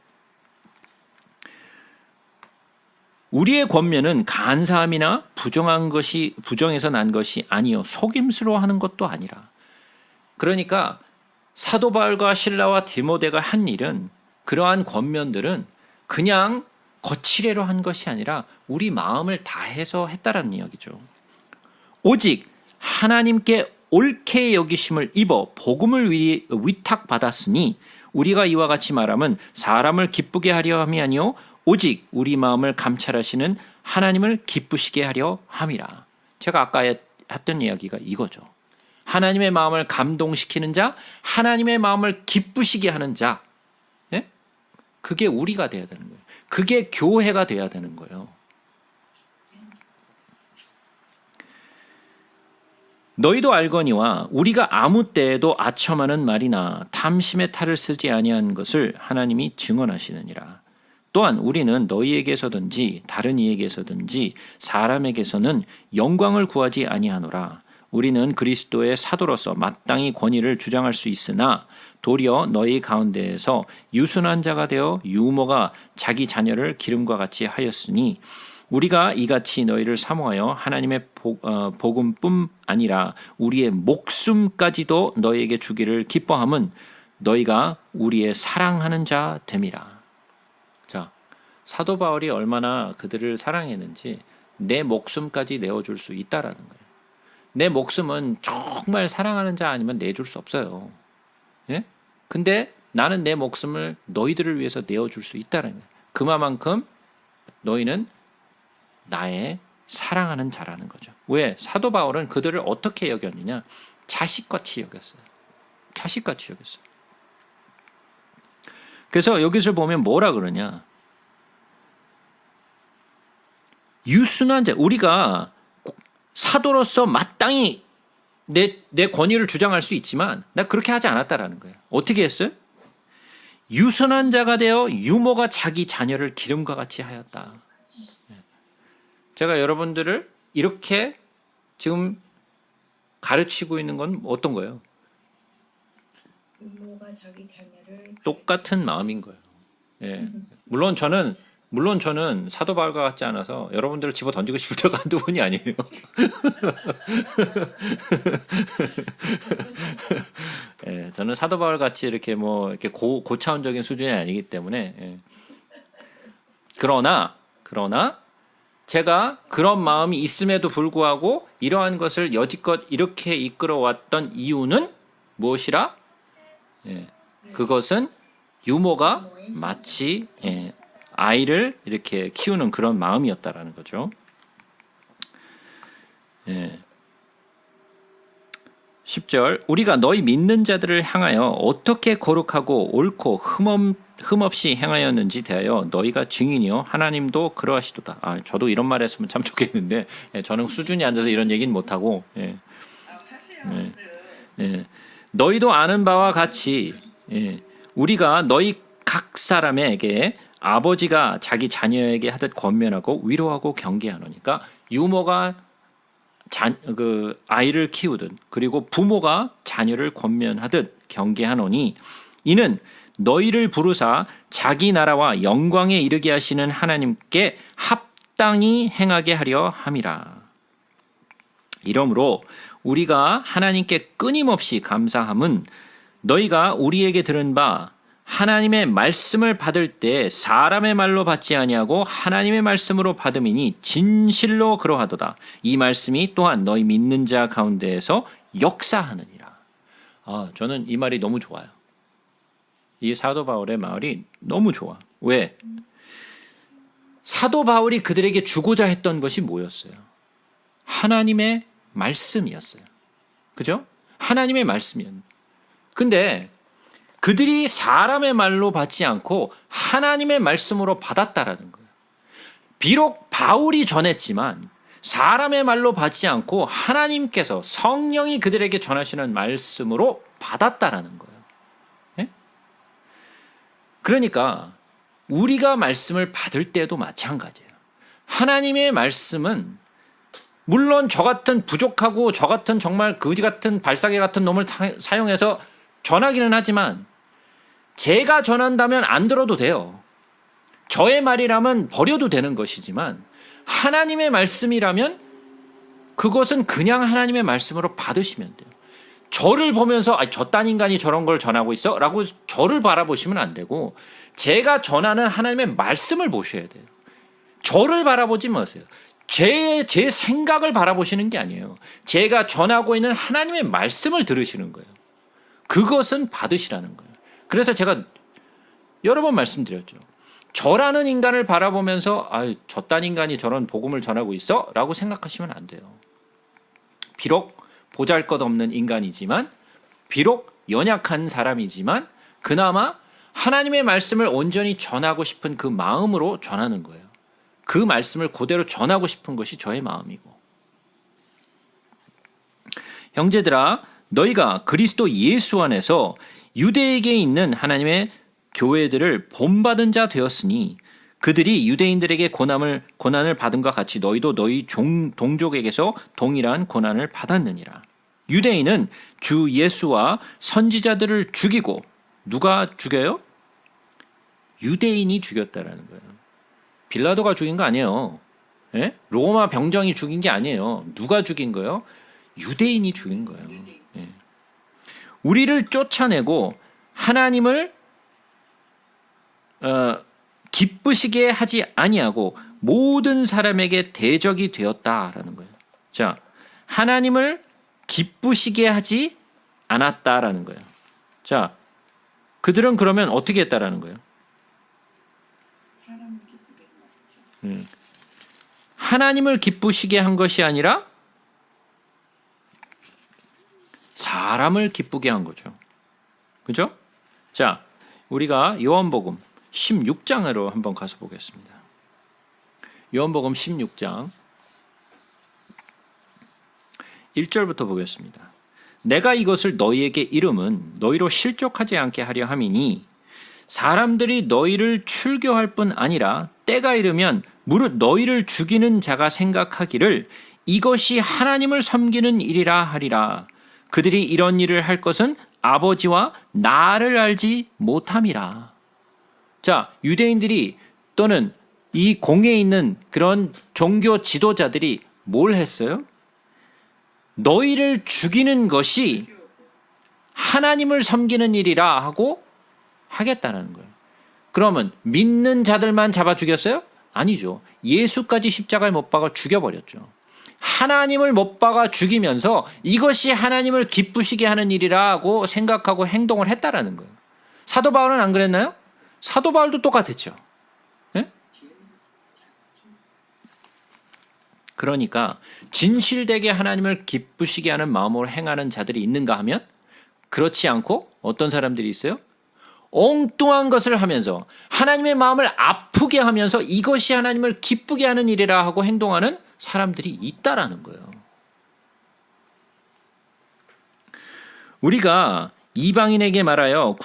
우리의 권면은 간사함이나 부정에서 난 것이 아니요 속임수로 하는 것도 아니라. 그러니까 사도 바울과 실라와 디모데가 한 일은, 그러한 권면들은 그냥 거칠애로 한 것이 아니라 우리 마음을 다해서 했다라는 이야기죠. 오직 하나님께 옳게 여기심을 입어 복음을 위탁받았으니 우리가 이와 같이 말하면 사람을 기쁘게 하려 함이 아니요 오직 우리 마음을 감찰하시는 하나님을 기쁘시게 하려 함이라. 제가 아까 했던 이야기가 이거죠. 하나님의 마음을 감동시키는 자, 하나님의 마음을 기쁘시게 하는 자, 예? 그게 우리가 돼야 되는 거예요. 그게 교회가 돼야 되는 거예요. 너희도 알거니와 우리가 아무 때에도 아첨하는 말이나 탐심의 탈을 쓰지 아니한 것을 하나님이 증언하시느니라. 또한 우리는 너희에게서든지 다른 이에게서든지 사람에게서는 영광을 구하지 아니하노라. 우리는 그리스도의 사도로서 마땅히 권위를 주장할 수 있으나 도리어 너희 가운데에서 유순한 자가 되어 유모가 자기 자녀를 기름과 같이 하였으니 우리가 이같이 너희를 사모하여 하나님의 복음뿐 아니라 우리의 목숨까지도 너희에게 주기를 기뻐함은 너희가 우리의 사랑하는 자 됨이라. 자, 사도 바울이 얼마나 그들을 사랑했는지 내 목숨까지 내어줄 수 있다라는 거예요. 내 목숨은 정말 사랑하는 자 아니면 내줄 수 없어요. 예? 근데 나는 내 목숨을 너희들을 위해서 내어줄 수 있다는 거예요. 그만큼 너희는 나의 사랑하는 자라는 거죠. 왜? 사도 바울은 그들을 어떻게 여겼느냐? 자식같이 여겼어요. 자식같이 여겼어요. 그래서 여기서 보면 뭐라 그러냐? 유순한 자, 우리가 사도로서 마땅히 내 권위를 주장할 수 있지만 나 그렇게 하지 않았다라는 거예요. 어떻게 했어요? 유순한 자가 되어 유모가 자기 자녀를 기름과 같이 하였다. 제가 여러분들을 이렇게 지금 가르치고 있는 건 어떤 거예요? 유모가 자기 자녀를 똑같은 마음인 거예요. 예. 물론 저는 사도 바울과 같지 않아서 여러분들을 집어 던지고 싶을 때가 한두 번이 아니에요. 예, 저는 사도 바울 같이 이렇게 이렇게 고차원적인 수준이 아니기 때문에. 예. 그러나 제가 그런 마음이 있음에도 불구하고 이러한 것을 여지껏 이렇게 이끌어왔던 이유는 무엇이라? 예, 그것은 유모가 마치 아이를 이렇게 키우는 그런 마음이었다라는 거죠. 예. 10절 우리가 너희 믿는 자들을 향하여 어떻게 거룩하고 옳고 흠없이 행하였는지 대하여 너희가 증인이요 하나님도 그러하시도다. 저도 이런 말 했으면 참 좋겠는데 저는 수준이 앉아서 이런 얘기는 못하고 너희도 아는 바와 같이 우리가 너희 각 사람에게 아버지가 자기 자녀에게 하듯 권면하고 위로하고 경계하노니까 유모가 아이를 키우듯 그리고 부모가 자녀를 권면하듯 경계하노니 이는 너희를 부르사 자기 나라와 영광에 이르게 하시는 하나님께 합당히 행하게 하려 함이라. 이러므로 우리가 하나님께 끊임없이 감사함은 너희가 우리에게 들은 바 하나님의 말씀을 받을 때 사람의 말로 받지 아니하고 하나님의 말씀으로 받음이니 진실로 그러하도다. 이 말씀이 또한 너희 믿는 자 가운데에서 역사하느니라. 저는 이 말이 너무 좋아요. 이 사도 바울의 말이 너무 좋아. 왜? 사도 바울이 그들에게 주고자 했던 것이 뭐였어요? 하나님의 말씀이었어요. 그죠? 하나님의 말씀이었는데. 근데 그들이 사람의 말로 받지 않고 하나님의 말씀으로 받았다라는 거예요. 비록 바울이 전했지만 사람의 말로 받지 않고 하나님께서 성령이 그들에게 전하시는 말씀으로 받았다라는 거예요. 예? 그러니까 우리가 말씀을 받을 때도 마찬가지예요. 하나님의 말씀은 물론 저 같은 부족하고 저 같은 정말 거지 같은 발사계 같은 놈을 사용해서 전하기는 하지만 제가 전한다면 안 들어도 돼요. 저의 말이라면 버려도 되는 것이지만 하나님의 말씀이라면 그것은 그냥 하나님의 말씀으로 받으시면 돼요. 저를 보면서 저딴 인간이 저런 걸 전하고 있어? 라고 저를 바라보시면 안 되고 제가 전하는 하나님의 말씀을 보셔야 돼요. 저를 바라보지 마세요. 제 생각을 바라보시는 게 아니에요. 제가 전하고 있는 하나님의 말씀을 들으시는 거예요. 그것은 받으시라는 거예요. 그래서 제가 여러 번 말씀드렸죠. 저라는 인간을 바라보면서 저딴 인간이 저런 복음을 전하고 있어? 라고 생각하시면 안 돼요. 비록 보잘것없는 인간이지만 비록 연약한 사람이지만 그나마 하나님의 말씀을 온전히 전하고 싶은 그 마음으로 전하는 거예요. 그 말씀을 그대로 전하고 싶은 것이 저의 마음이고. 형제들아 너희가 그리스도 예수 안에서 유대에게 있는 하나님의 교회들을 본받은 자 되었으니 그들이 유대인들에게 고난을 받음과 같이 너희도 너희 동족에게서 동일한 고난을 받았느니라. 유대인은 주 예수와 선지자들을 죽이고 누가 죽여요? 유대인이 죽였다라는 거예요. 빌라도가 죽인 거 아니에요. 예? 로마 병정이 죽인 게 아니에요. 누가 죽인 거예요? 유대인이 죽인 거예요. 예. 우리를 쫓아내고 하나님을 기쁘시게 하지 아니하고 모든 사람에게 대적이 되었다라는 거예요. 자, 하나님을 기쁘시게 하지 않았다라는 거예요. 자, 그들은 그러면 어떻게 했다라는 거예요? 하나님을 기쁘시게 한 것이 아니라 사람을 기쁘게 한 거죠. 그죠? 자, 우리가 요한복음 16장으로 한번 가서 보겠습니다. 요한복음 16장 1절부터 보겠습니다. 내가 이것을 너희에게 이름은 너희로 실족하지 않게 하려 함이니 사람들이 너희를 출교할 뿐 아니라 때가 이르면 무릇 너희를 죽이는 자가 생각하기를 이것이 하나님을 섬기는 일이라 하리라. 그들이 이런 일을 할 것은 아버지와 나를 알지 못함이라. 자, 유대인들이 또는 이 공에 있는 그런 종교 지도자들이 뭘 했어요? 너희를 죽이는 것이 하나님을 섬기는 일이라 하고 하겠다는 거예요. 그러면 믿는 자들만 잡아 죽였어요? 아니죠. 예수까지 십자가에 못 박아 죽여버렸죠. 하나님을 못 박아 죽이면서 이것이 하나님을 기쁘시게 하는 일이라고 생각하고 행동을 했다라는 거예요. 사도 바울은 안 그랬나요? 사도 바울도 똑같았죠. 예? 그러니까 진실되게 하나님을 기쁘시게 하는 마음으로 행하는 자들이 있는가 하면 그렇지 않고 어떤 사람들이 있어요? 엉뚱한 것을 하면서 하나님의 마음을 아프게 하면서 이것이 하나님을 기쁘게 하는 일이라 하고 행동하는 사람들이 있다라는 거예요. 우리가 이방인에게 말하여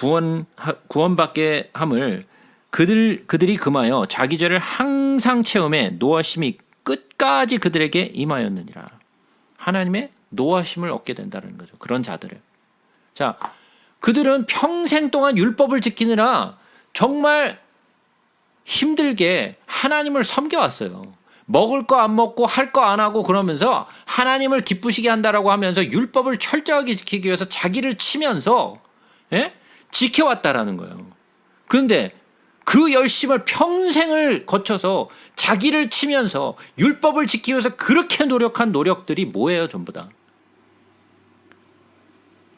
구원받게 함을 그들이 금하여 자기 죄를 항상 체험해 노하심이 끝까지 그들에게 임하였느니라. 하나님의 노하심을 얻게 된다는 거죠. 그런 자들을. 자, 그들은 평생 동안 율법을 지키느라 정말 힘들게 하나님을 섬겨왔어요. 먹을 거 안 먹고 할 거 안 하고 그러면서 하나님을 기쁘시게 한다라고 하면서 율법을 철저하게 지키기 위해서 자기를 치면서 지켜왔다라는 거예요. 그런데 그 열심을 평생을 거쳐서 자기를 치면서 율법을 지키기 위해서 그렇게 노력한 노력들이 뭐예요? 전부 다.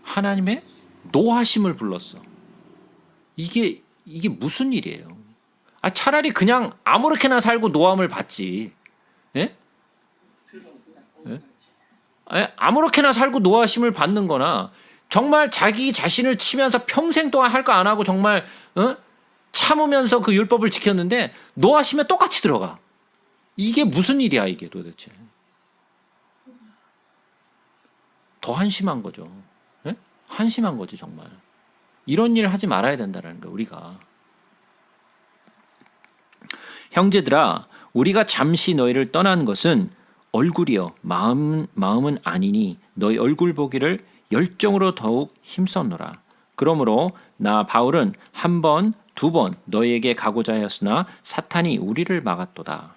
하나님의 노하심을 불렀어. 이게 무슨 일이에요? 차라리 그냥 아무렇게나 살고 노함을 받지. 예? 아무렇게나 살고 노하심을 받는 거나 정말 자기 자신을 치면서 평생 동안 할 거 안 하고 정말 참으면서 그 율법을 지켰는데 노하시면 똑같이 들어가. 이게 무슨 일이야 이게 도대체. 더 한심한 거죠. 예? 한심한 거지 정말. 이런 일 하지 말아야 된다는 거야 우리가. 형제들아 우리가 잠시 너희를 떠난 것은 얼굴이여 마음은 아니니 너희 얼굴 보기를 열정으로 더욱 힘썼노라. 그러므로 나 바울은 한 번, 두 번 너희에게 가고자 하였으나 사탄이 우리를 막았도다.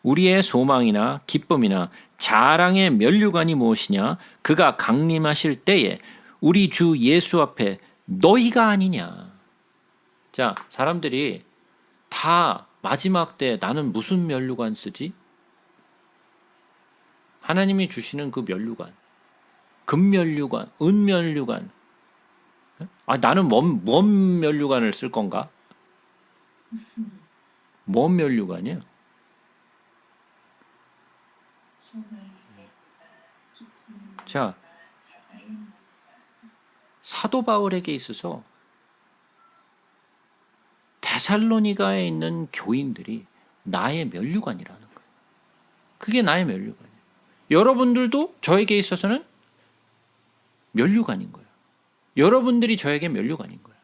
우리의 소망이나 기쁨이나 자랑의 면류관이 무엇이냐? 그가 강림하실 때에 우리 주 예수 앞에 너희가 아니냐. 자, 사람들이 다 마지막 때 나는 무슨 면류관 쓰지? 하나님이 주시는 그 면류관, 금면류관, 은면류관. 나는 뭔 면류관을 쓸 건가? 뭔 면류관이에요? 자, 사도 바울에게 있어서 데살로니가에 있는 교인들이 나의 면류관이라는 거예요. 그게 나의 면류관이에요. 여러분들도 저에게 있어서는 면류관인 거예요. 여러분들이 저에게 면류관인 거예요.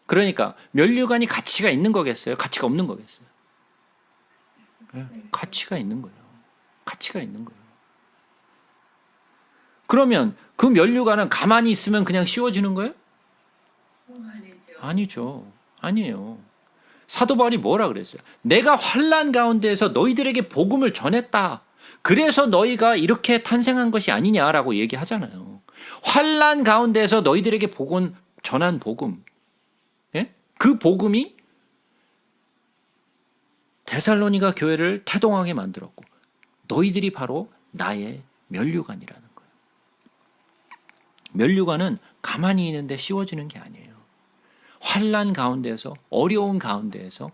그러니까 면류관이 가치가 있는 거겠어요? 가치가 없는 거겠어요? 가치가 있는 거예요. 가치가 있는 거예요. 그러면 그 면류관은 가만히 있으면 그냥 씌워지는 거예요? 아니죠. 아니에요. 사도 바울이 뭐라 그랬어요? 내가 환난 가운데에서 너희들에게 복음을 전했다. 그래서 너희가 이렇게 탄생한 것이 아니냐라고 얘기하잖아요. 환난 가운데에서 너희들에게 전한 복음, 예? 그 복음이 데살로니가 교회를 태동하게 만들었고 너희들이 바로 나의 면류관이라는 거예요. 면류관은 가만히 있는데 씌워지는 게 아니에요. 환난 가운데에서 어려운 가운데에서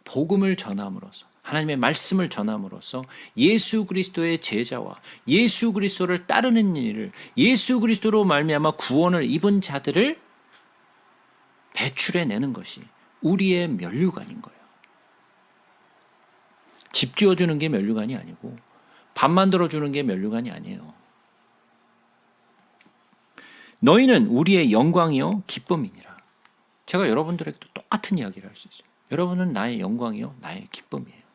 복음을 전함으로써 하나님의 말씀을 전함으로써 예수 그리스도의 제자와 예수 그리스도를 따르는 일을 예수 그리스도로 말미암아 구원을 입은 자들을 배출해내는 것이 우리의 면류관인 거예요. 집 지어주는 게 면류관이 아니고 밥 만들어주는 게 면류관이 아니에요. 너희는 우리의 영광이요 기쁨이니라. 제가 여러분들에게도 똑같은 이야기를 할 수 있어요. 여러분은 나의 영광이요 나의 기쁨이에요.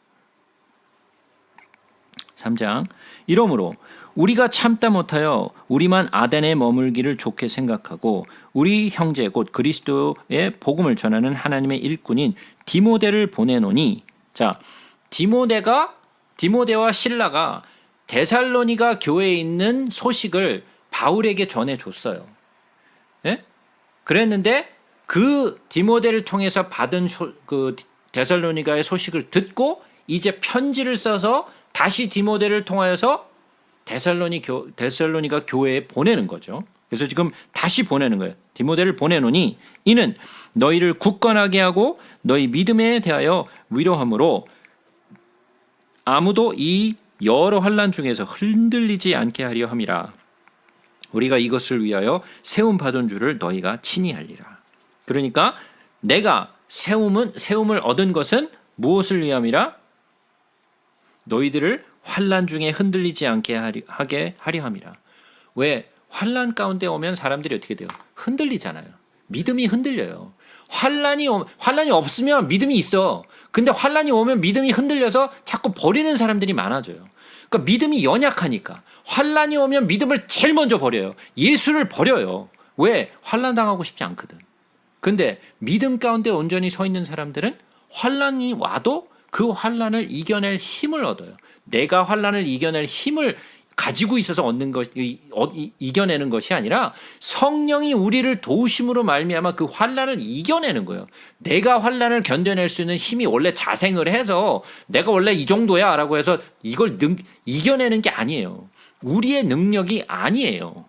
3장 이러므로 우리가 참다 못하여 우리만 아덴에 머물기를 좋게 생각하고 우리 형제 곧 그리스도의 복음을 전하는 하나님의 일꾼인 디모데를 보내노니 자 디모데와 실라가 데살로니가 교회에 있는 소식을 바울에게 전해줬어요. 예? 그랬는데 그 디모데를 통해서 받은 그 데살로니가의 소식을 듣고 이제 편지를 써서 다시 디모데를 통하여서 데살로니가 교회에 보내는 거죠. 그래서 지금 다시 보내는 거예요. 디모데를 보내노니 이는 너희를 굳건하게 하고 너희 믿음에 대하여 위로함으로 아무도 이 여러 환난 중에서 흔들리지 않게 하려 함이라. 우리가 이것을 위하여 세움 받은 줄을 너희가 친히 알리라. 그러니까 내가 세움을 얻은 것은 무엇을 위함이라? 너희들을 환난 중에 흔들리지 않게 하게 하려 함이라. 왜? 환난 가운데 오면 사람들이 어떻게 돼요? 흔들리잖아요. 믿음이 흔들려요. 환난이 없으면 믿음이 있어. 근데 환난이 오면 믿음이 흔들려서 자꾸 버리는 사람들이 많아져요. 그러니까 믿음이 연약하니까 환난이 오면 믿음을 제일 먼저 버려요. 예수를 버려요. 왜? 환난 당하고 싶지 않거든. 근데 믿음 가운데 온전히 서 있는 사람들은 환난이 와도 그 환난을 이겨낼 힘을 얻어요. 내가 환난을 이겨낼 힘을 가지고 있어서 이겨내는 것이 아니라 성령이 우리를 도우심으로 말미암아 그 환난을 이겨내는 거예요. 내가 환난을 견뎌낼 수 있는 힘이 원래 자생을 해서 내가 원래 이 정도야라고 해서 이걸 이겨내는 게 아니에요. 우리의 능력이 아니에요.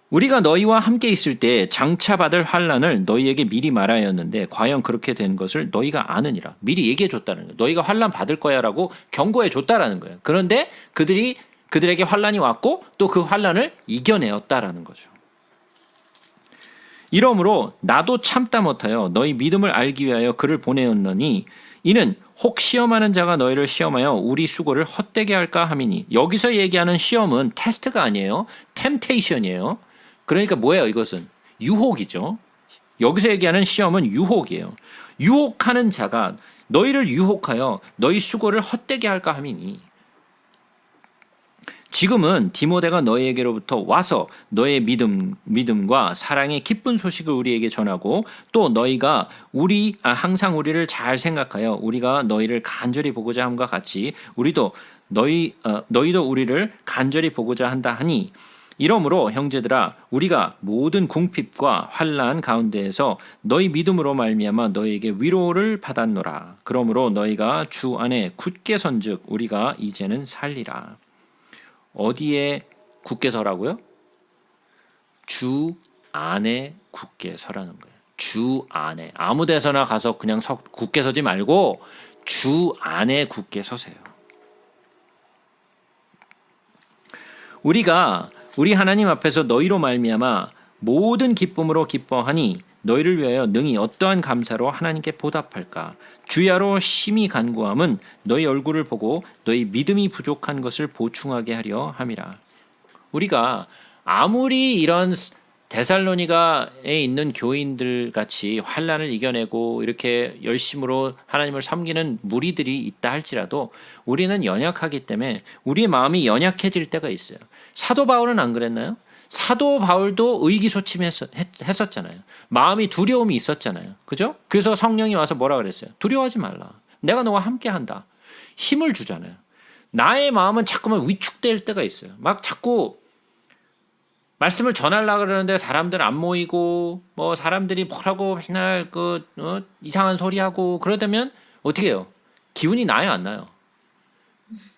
우리가 너희와 함께 있을 때 장차 받을 환난을 너희에게 미리 말하였는데 과연 그렇게 된 것을 너희가 아느니라. 미리 얘기해 줬다는 거예요. 너희가 환난 받을 거야라고 경고해 줬다라는 거예요. 그런데 그들에게 환난이 왔고 또 그 환난을 이겨내었다라는 거죠. 이러므로 나도 참다 못하여 너희 믿음을 알기 위하여 그를 보내었노니 이는 혹 시험하는 자가 너희를 시험하여 우리 수고를 헛되게 할까 함이니. 여기서 얘기하는 시험은 테스트가 아니에요. 템테이션이에요. 그러니까 뭐예요? 이것은 유혹이죠. 여기서 얘기하는 시험은 유혹이에요. 유혹하는 자가 너희를 유혹하여 너희 수고를 헛되게 할까 함이니. 지금은 디모데가 너희에게로부터 와서 너의 믿음과 사랑의 기쁜 소식을 우리에게 전하고 또 너희가 항상 우리를 잘 생각하여 우리가 너희를 간절히 보고자 함과 같이 너희도 우리를 간절히 보고자 한다 하니 이러므로 형제들아 우리가 모든 궁핍과 환난 가운데에서 너희 믿음으로 말미암아 너희에게 위로를 받았노라. 그러므로 너희가 주 안에 굳게 선즉 우리가 이제는 살리라. 어디에 굳게 서라고요? 주 안에 굳게 서라는 거예요. 주 안에. 아무 데서나 가서 그냥 굳게 서지 말고 주 안에 굳게 서세요. 우리 하나님 앞에서 너희로 말미암아 모든 기쁨으로 기뻐하니 너희를 위하여 능히 어떠한 감사로 하나님께 보답할까. 주야로 심히 간구함은 너희 얼굴을 보고 너희 믿음이 부족한 것을 보충하게 하려 함이라. 우리가 아무리 이런 데살로니가에 있는 교인들 같이 환난을 이겨내고 이렇게 열심으로 하나님을 섬기는 무리들이 있다 할지라도 우리는 연약하기 때문에 우리의 마음이 연약해질 때가 있어요. 사도 바울은 안 그랬나요? 사도 바울도 의기소침했었잖아요. 마음이 두려움이 있었잖아요. 그죠? 그래서 성령이 와서 뭐라 그랬어요? 두려워하지 말라. 내가 너와 함께한다. 힘을 주잖아요. 나의 마음은 자꾸만 위축될 때가 있어요. 막 자꾸 말씀을 전하려고 그러는데 사람들 안 모이고 뭐 사람들이 뭐라고 맨날 이상한 소리 하고 그러다면 어떻게 해요? 기운이 나요, 안 나요?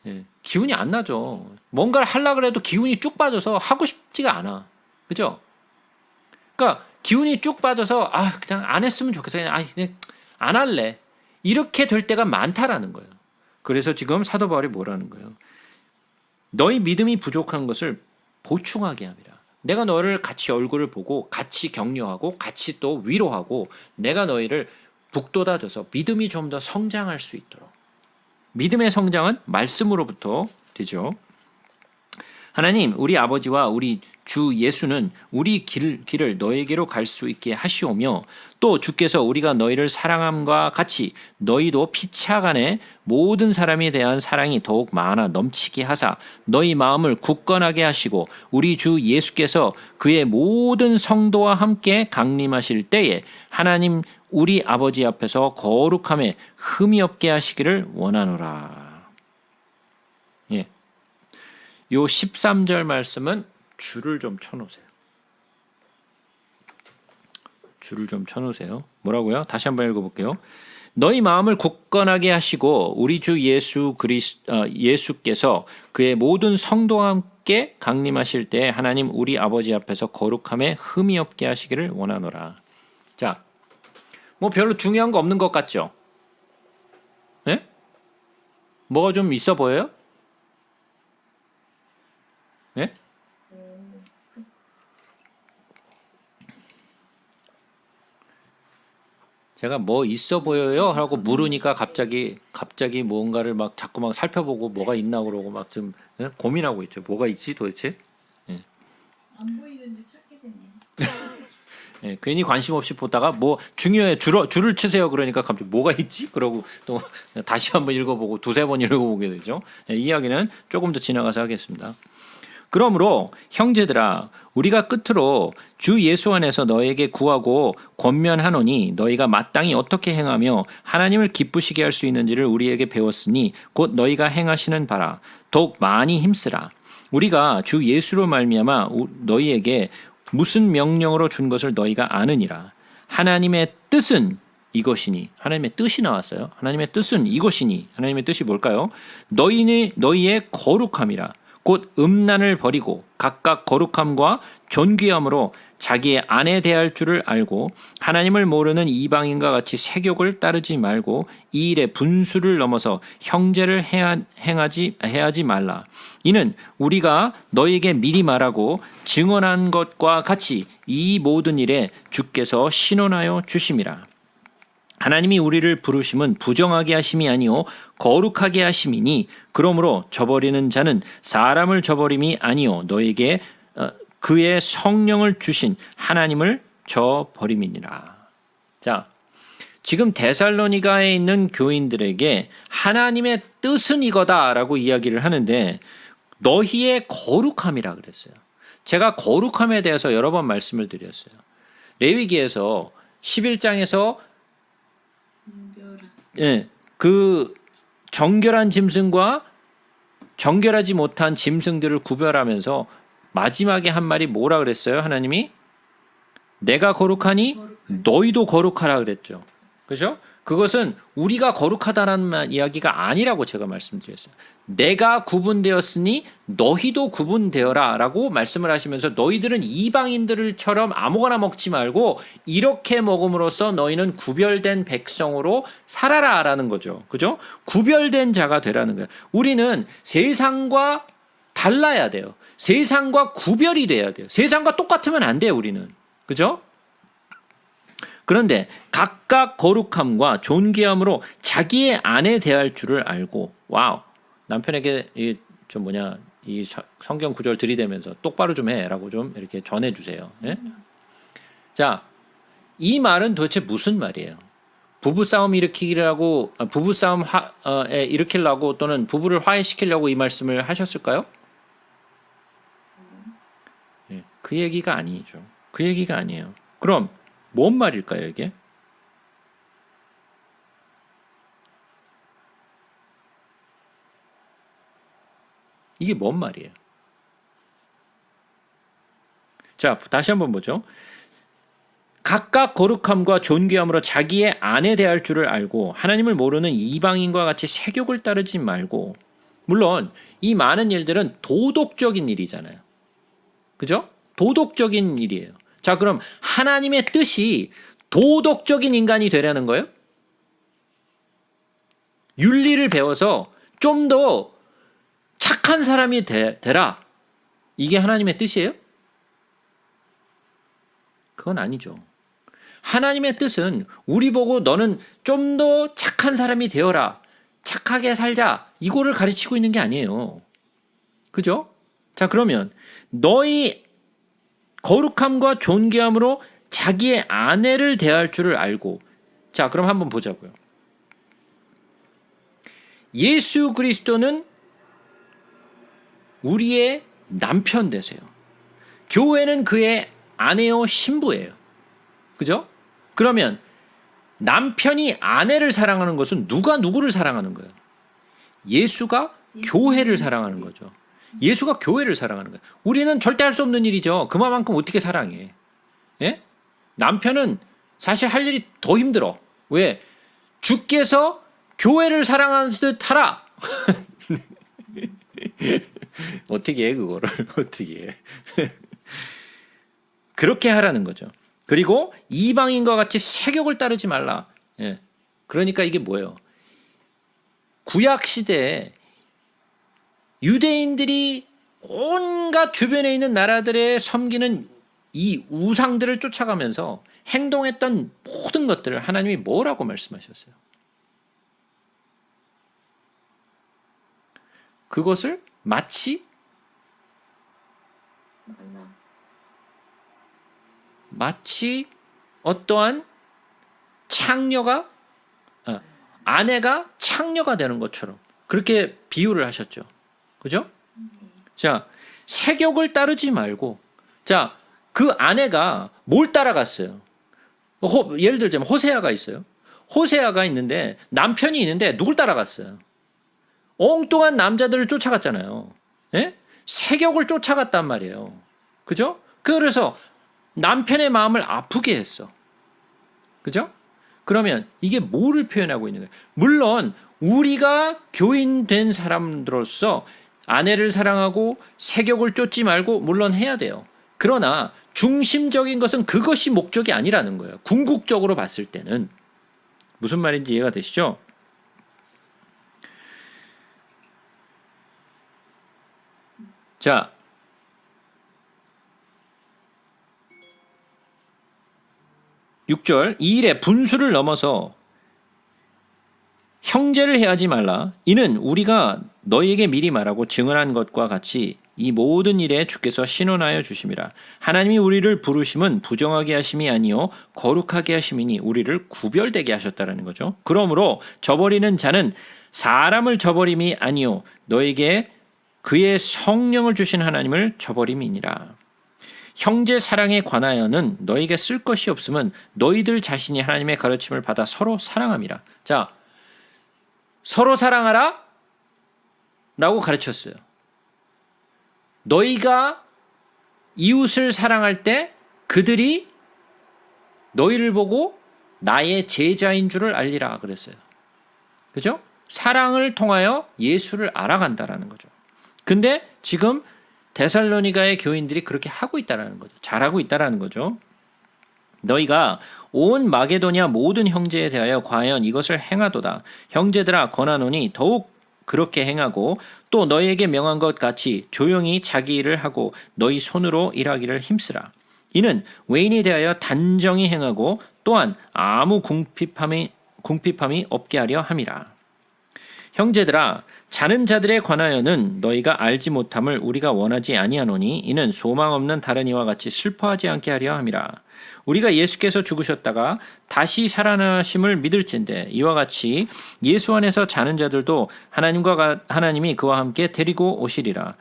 예, 기운이 안 나죠. 뭔가를 하려고 해도 기운이 쭉 빠져서 하고 싶지가 않아. 그죠? 그러니까 기운이 쭉 빠져서 그냥 안 했으면 좋겠어. 그냥 안 할래. 이렇게 될 때가 많다라는 거예요. 그래서 지금 사도 바울이 뭐라는 거예요? 너희 믿음이 부족한 것을 보충하게 함이라. 내가 너를 같이 얼굴을 보고 같이 격려하고 같이 또 위로하고 내가 너희를 북돋아줘서 믿음이 좀 더 성장할 수 있도록. 믿음의 성장은 말씀으로부터 되죠. 하나님, 우리 아버지와 우리 주 예수는 우리 길을 너에게로 갈 수 있게 하시오며 또 주께서 우리가 너희를 사랑함과 같이 너희도 피차간에 모든 사람에 대한 사랑이 더욱 많아 넘치게 하사 너희 마음을 굳건하게 하시고 우리 주 예수께서 그의 모든 성도와 함께 강림하실 때에 하나님 우리 아버지 앞에서 거룩함에 흠이 없게 하시기를 원하노라. 예. 요 13절 말씀은 줄을 좀 쳐놓으세요. 줄을 좀 쳐놓으세요. 뭐라고요? 다시 한번 읽어볼게요. 너희 마음을 굳건하게 하시고 우리 주 예수께서 그의 모든 성도와 함께 강림하실 때 하나님 우리 아버지 앞에서 거룩함에 흠이 없게 하시기를 원하노라. 자, 뭐 별로 중요한 거 없는 것 같죠? 예? 뭐가 좀 있어 보여요? 예? 제가 뭐 있어 보여요? 하고 물으니까 갑자기 뭔가를 막 자꾸 막 살펴보고 뭐가 있나 그러고 막 좀 고민하고 있죠. 뭐가 있지 도대체? 예. 안 보이는데 찾게 되네. 예, 괜히 관심 없이 보다가 뭐 중요해 줄을 치세요 그러니까 갑자기 뭐가 있지? 그러고 또 다시 한번 읽어보고 두세 번 읽어보게 되죠. 예, 이 이야기는 조금 더 지나가서 하겠습니다. 그러므로 형제들아 우리가 끝으로 주 예수 안에서 너에게 구하고 권면하노니 너희가 마땅히 어떻게 행하며 하나님을 기쁘시게 할 수 있는지를 우리에게 배웠으니 곧 너희가 행하시는 바라 더욱 많이 힘쓰라. 우리가 주 예수로 말미암아 너희에게 무슨 명령으로 준 것을 너희가 아느니라. 하나님의 뜻은 이것이니. 하나님의 뜻이 나왔어요. 하나님의 뜻은 이것이니. 하나님의 뜻이 뭘까요? 너희의 거룩함이라. 곧 음란을 버리고 각각 거룩함과 존귀함으로 자기의 아내 대할 줄을 알고 하나님을 모르는 이방인과 같이 세욕을 따르지 말고 이 일에 분수를 넘어서 형제를 해하지 말라. 이는 우리가 너에게 미리 말하고 증언한 것과 같이 이 모든 일에 주께서 신원하여 주심이라. 하나님이 우리를 부르심은 부정하게 하심이 아니요 거룩하게 하심이니 그러므로 저버리는 자는 사람을 저버림이 아니요 너에게 그의 성령을 주신 하나님을 저버림이니라. 자, 지금 데살로니가에 있는 교인들에게 하나님의 뜻은 이거다라고 이야기를 하는데 너희의 거룩함이라 그랬어요. 제가 거룩함에 대해서 여러 번 말씀을 드렸어요. 레위기에서 11장에서 그 정결한 짐승과 정결하지 못한 짐승들을 구별하면서 마지막에 한 말이 뭐라 그랬어요? 하나님이 내가 거룩하니 너희도 거룩하라 그랬죠. 그죠? 그것은 우리가 거룩하다라는 이야기가 아니라고 제가 말씀드렸어요. 내가 구분되었으니 너희도 구분되어라 라고 말씀을 하시면서 너희들은 이방인들처럼 아무거나 먹지 말고 이렇게 먹음으로써 너희는 구별된 백성으로 살아라 라는 거죠. 그죠? 구별된 자가 되라는 거예요. 우리는 세상과 달라야 돼요. 세상과 구별이 돼야 돼요. 세상과 똑같으면 안 돼요, 우리는. 그죠? 그런데 각각 거룩함과 존귀함으로 자기의 아내 대할 줄을 알고, 와우, 남편에게 이 성경 구절 들이대면서 똑바로 좀 해라고 좀 이렇게 전해주세요. 예? 자, 이 말은 도대체 무슨 말이에요? 부부싸움 일으키려고, 일으키려고 또는 부부를 화해시키려고 이 말씀을 하셨을까요? 예, 그 얘기가 아니죠. 그 얘기가 아니에요. 그럼 뭔 말일까요, 이게? 이게 뭔 말이에요? 자, 다시 한번 보죠. 각각 거룩함과 존귀함으로 자기의 아내 대할 줄을 알고 하나님을 모르는 이방인과 같이 세욕을 따르지 말고, 물론 이 많은 일들은 도덕적인 일이잖아요. 그죠? 도덕적인 일이에요. 자, 그럼 하나님의 뜻이 도덕적인 인간이 되라는 거예요? 윤리를 배워서 좀 더 착한 사람이 되라. 이게 하나님의 뜻이에요? 그건 아니죠. 하나님의 뜻은 우리 보고 너는 좀 더 착한 사람이 되어라. 착하게 살자. 이거를 가르치고 있는 게 아니에요. 그죠? 자, 그러면 너희 거룩함과 존귀함으로 자기의 아내를 대할 줄을 알고, 자, 그럼 한번 보자고요. 예수 그리스도는 우리의 남편 되세요. 교회는 그의 아내요 신부예요. 그죠? 그러면 남편이 아내를 사랑하는 것은 누가 누구를 사랑하는 거예요? 예수가 교회를 사랑하는 거죠. 예수가 교회를 사랑하는 거예요. 우리는 절대 할 수 없는 일이죠. 그만큼 어떻게 사랑해? 예? 남편은 사실 할 일이 더 힘들어. 왜? 주께서 교회를 사랑하는 듯 하라. 어떻게 해, 그거를? 어떻게 해? 그렇게 하라는 거죠. 그리고 이방인과 같이 세욕을 따르지 말라. 예. 그러니까 이게 뭐예요? 구약 시대에 유대인들이 온갖 주변에 있는 나라들의 섬기는 이 우상들을 쫓아가면서 행동했던 모든 것들을 하나님이 뭐라고 말씀하셨어요? 그것을 마치 어떠한 창녀가 아내가 창녀가 되는 것처럼 그렇게 비유를 하셨죠. 그죠? 자, 세욕을 따르지 말고, 자, 그 아내가 뭘 따라갔어요? 예를 들자면 호세아가 있어요. 호세아가 있는데 남편이 있는데 누굴 따라갔어요? 엉뚱한 남자들을 쫓아갔잖아요. 예? 세욕을 쫓아갔단 말이에요. 그죠? 그래서 남편의 마음을 아프게 했어. 그죠? 그러면 이게 뭐를 표현하고 있는 거예요? 물론 우리가 교인 된 사람들로서 아내를 사랑하고 세격을 쫓지 말고 물론 해야 돼요. 그러나 중심적인 것은 그것이 목적이 아니라는 거예요. 궁극적으로 봤을 때는. 무슨 말인지 이해가 되시죠? 자, 6절 이 일에 분수를 넘어서 형제를 해하지 말라. 이는 우리가 너희에게 미리 말하고 증언한 것과 같이 이 모든 일에 주께서 신원하여 주심이라. 하나님이 우리를 부르심은 부정하게 하심이 아니요 거룩하게 하심이니 우리를 구별되게 하셨다라는 거죠. 그러므로 저버리는 자는 사람을 저버림이 아니요 너에게 그의 성령을 주신 하나님을 저버림이니라. 형제 사랑에 관하여는 너에게 쓸 것이 없음은 너희들 자신이 하나님의 가르침을 받아 서로 사랑함이라. 자, 서로 사랑하라 라고 가르쳤어요. 너희가 이웃을 사랑할 때 그들이 너희를 보고 나의 제자인 줄을 알리라 그랬어요. 그죠? 사랑을 통하여 예수를 알아간다라는 거죠. 근데 지금 데살로니가의 교인들이 그렇게 하고 있다라는 거죠. 잘하고 있다라는 거죠. 너희가 온 마게도냐 모든 형제에 대하여 과연 이것을 행하도다. 형제들아 권하노니 더욱 그렇게 행하고 또 너희에게 명한 것 같이 조용히 자기 일을 하고 너희 손으로 일하기를 힘쓰라. 이는 외인에 대하여 단정히 행하고 또한 아무 궁핍함이 없게 하려 함이라. 형제들아 자는 자들에 관하여는 너희가 알지 못함을 우리가 원하지 아니하노니 이는 소망 없는 다른 이와 같이 슬퍼하지 않게 하려 함이라. 우리가 예수께서 죽으셨다가 다시 살아나심을 믿을진대 이와 같이 예수 안에서 자는 자들도 하나님이 그와 함께 데리고 오시리라.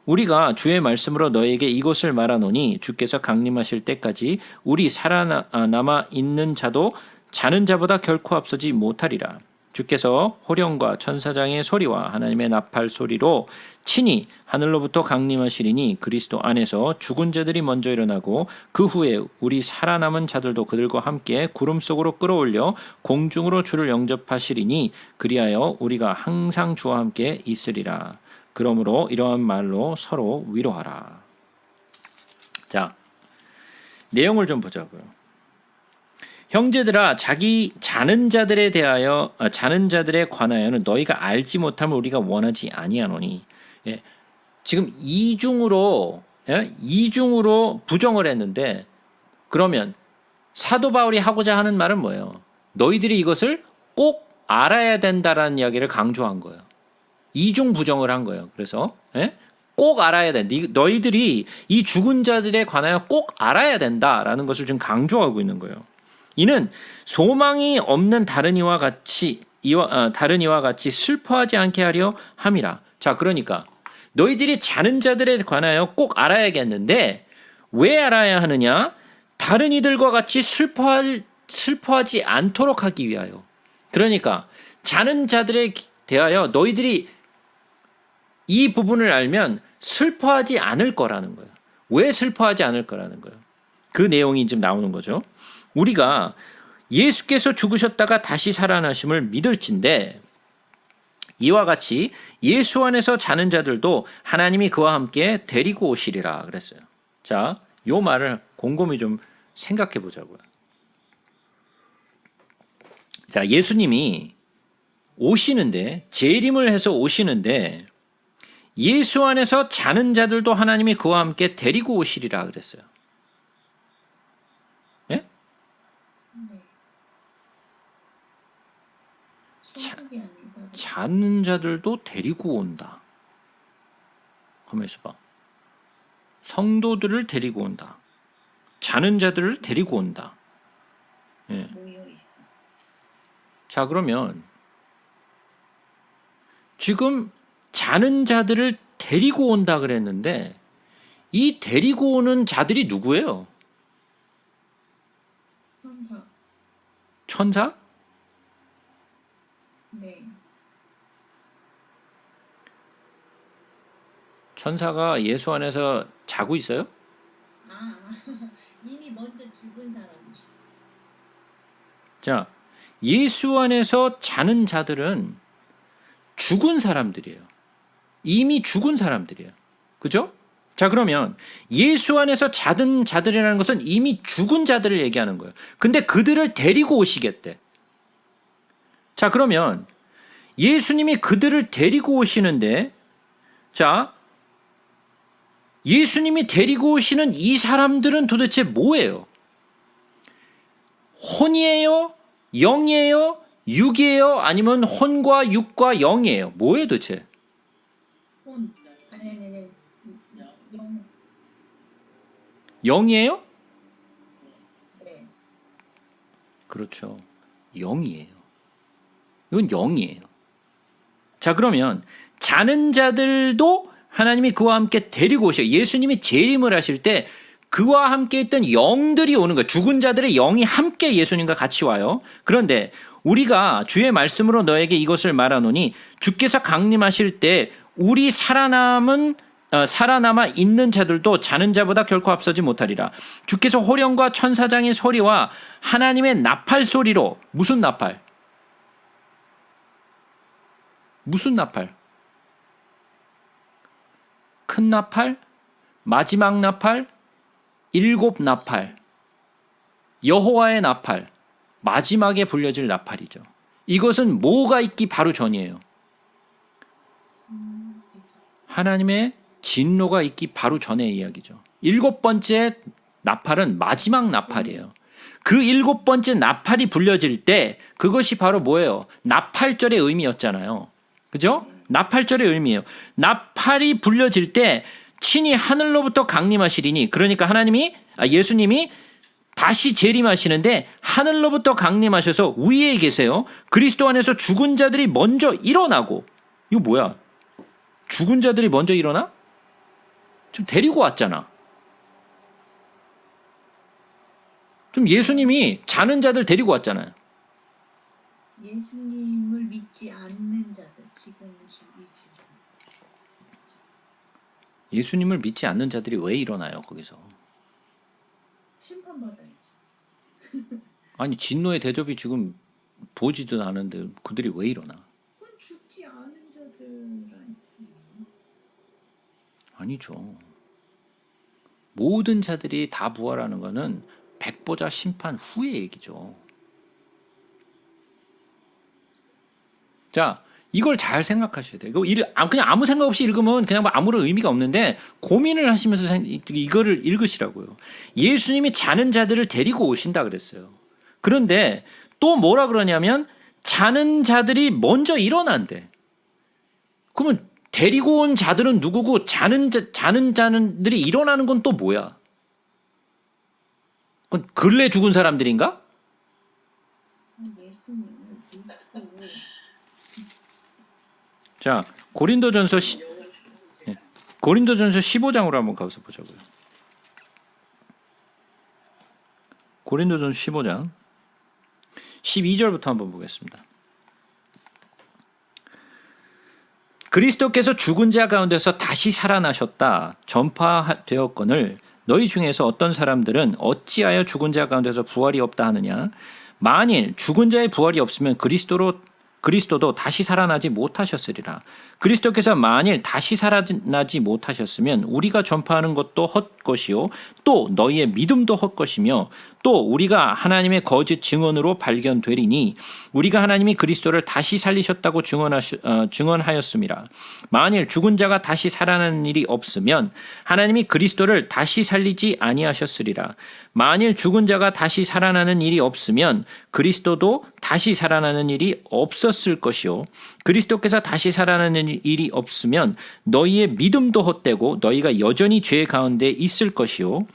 우리가 주의 말씀으로 너에게 이것을 말하노니 주께서 강림하실 때까지 우리 살아남아 있는 자도 자는 자보다 결코 앞서지 못하리라. 주께서 호령과 천사장의 소리와 하나님의 나팔 소리로 친히 하늘로부터 강림하시리니 그리스도 안에서 죽은 자들이 먼저 일어나고 그 후에 우리 살아남은 자들도 그들과 함께 구름 속으로 끌어올려 공중으로 주를 영접하시리니 그리하여 우리가 항상 주와 함께 있으리라. 그러므로 이러한 말로 서로 위로하라. 자, 내용을 좀 보자고요. 형제들아 자기 자는 자들에 관하여는 너희가 알지 못함을 우리가 원하지 아니하노니. 예, 지금 이중으로 부정을 했는데 그러면 사도 바울이 하고자 하는 말은 뭐예요? 너희들이 이것을 꼭 알아야 된다라는 이야기를 강조한 거예요. 이중 부정을 한 거예요. 그래서 꼭 알아야 돼. 너희들이 이 죽은 자들에 관하여 꼭 알아야 된다라는 것을 지금 강조하고 있는 거예요. 이는 소망이 없는 다른 이와 같이 슬퍼하지 않게 하려 함이라. 자, 그러니까 너희들이 자는 자들에 관하여 꼭 알아야겠는데 왜 알아야 하느냐? 다른 이들과 같이 슬퍼하지 않도록 하기 위하여. 그러니까 자는 자들에 대하여 너희들이 이 부분을 알면 슬퍼하지 않을 거라는 거예요. 왜 슬퍼하지 않을 거라는 거예요? 그 내용이 지금 나오는 거죠. 우리가 예수께서 죽으셨다가 다시 살아나심을 믿을진데 이와 같이 예수 안에서 자는 자들도 하나님이 그와 함께 데리고 오시리라 그랬어요. 자, 요 말을 곰곰이 좀 생각해 보자고요. 자, 예수님이 오시는데 재림을 해서 오시는데 예수 안에서 자는 자들도 하나님이 그와 함께 데리고 오시리라 그랬어요. 예? 네. 자는 자들도 데리고 온다. 가만히 있어봐. 성도들을 데리고 온다. 자는 자들을 데리고 온다. 예. 모여 있어. 자, 그러면 지금 자는 자들을 데리고 온다 그랬는데 이 데리고 오는 자들이 누구예요? 천사. 천사? 네. 천사가 예수 안에서 자고 있어요? 아, 이미 먼저 죽은 사람. 자, 예수 안에서 자는 자들은 죽은 사람들이에요. 이미 죽은 사람들이에요. 그죠? 자, 그러면 예수 안에서 자든 자들이라는 것은 이미 죽은 자들을 얘기하는 거예요. 근데 그들을 데리고 오시겠대. 자, 그러면 예수님이 그들을 데리고 오시는데, 자, 예수님이 데리고 오시는 이 사람들은 도대체 뭐예요? 혼이에요? 영이에요? 육이에요? 아니면 혼과 육과 영이에요? 뭐예요 도대체? 혼. 아니. 영. 영이에요? 네. 그렇죠. 영이에요. 이건 영이에요. 자, 그러면 자는 자들도 하나님이 그와 함께 데리고 오셔요. 예수님이 재림을 하실 때 그와 함께 있던 영들이 오는 거예요. 죽은 자들의 영이 함께 예수님과 같이 와요. 그런데 우리가 주의 말씀으로 너에게 이것을 말하노니 주께서 강림하실 때 우리 살아남아 있는 자들도 자는 자보다 결코 앞서지 못하리라. 주께서 호령과 천사장의 소리와 하나님의 나팔 소리로. 무슨 나팔? 무슨 나팔? 큰 나팔? 마지막 나팔? 일곱 나팔? 여호와의 나팔? 마지막에 불려질 나팔이죠. 이것은 뭐가 있기 바로 전이에요? 하나님의 진노가 있기 바로 전의 이야기죠. 일곱 번째 나팔은 마지막 나팔이에요. 그 일곱 번째 나팔이 불려질 때 그것이 바로 뭐예요? 나팔절의 의미였잖아요. 그죠? 나팔절의 의미예요. 나팔이 불려질 때 친히 하늘로부터 강림하시리니, 그러니까 예수님이 다시 재림하시는데 하늘로부터 강림하셔서 위에 계세요. 그리스도 안에서 죽은 자들이 먼저 일어나고. 이거 뭐야? 죽은 자들이 먼저 일어나? 좀 데리고 왔잖아. 좀 예수님이 자는 자들 데리고 왔잖아요. 예수님을 믿지 않는 자들 지금 예수님을 믿지 않는 자들이 왜 일어나요, 거기서? 심판받아야지. 아니, 진노의 대접이 지금 보지도 않은데 그들이 왜 일어나? 그건 죽지 않은 자들아니. 아니죠. 모든 자들이 다 부활하는 것은 백보자 심판 후의 얘기죠. 자, 이걸 잘 생각하셔야 돼요. 그냥 아무 생각 없이 읽으면 그냥 아무런 의미가 없는데 고민을 하시면서 이거를 읽으시라고요. 예수님이 자는 자들을 데리고 오신다 그랬어요. 그런데 또 뭐라 그러냐면 자는 자들이 먼저 일어난대. 그러면 데리고 온 자들은 누구고 자는 자들이 일어나는 건 또 뭐야? 그건 근래 죽은 사람들인가? 예수님을 믿고 자, 고린도전서 15장으로 한번 가서 보자고요. 고린도전서 15장 12절부터 한번 보겠습니다. 그리스도께서 죽은 자 가운데서 다시 살아나셨다 전파되었거늘 너희 중에서 어떤 사람들은 어찌하여 죽은 자 가운데서 부활이 없다 하느냐. 만일 죽은 자의 부활이 없으면 그리스도도 다시 살아나지 못하셨으리라. 그리스도께서 만일 다시 살아나지 못하셨으면 우리가 전파하는 것도 헛것이요 또 너희의 믿음도 헛것이며 또 우리가 하나님의 거짓 증언으로 발견되리니 우리가 하나님이 그리스도를 다시 살리셨다고 증언하였음이라. 만일 죽은 자가 다시 살아나는 일이 없으면 하나님이 그리스도를 다시 살리지 아니하셨으리라. 만일 죽은 자가 다시 살아나는 일이 없으면 그리스도도 다시 살아나는 일이 없었을 것이요 그리스도께서 다시 살아나는 일이 없으면 너희의 믿음도 헛되고 너희가 여전히 죄 가운데 있을 것이요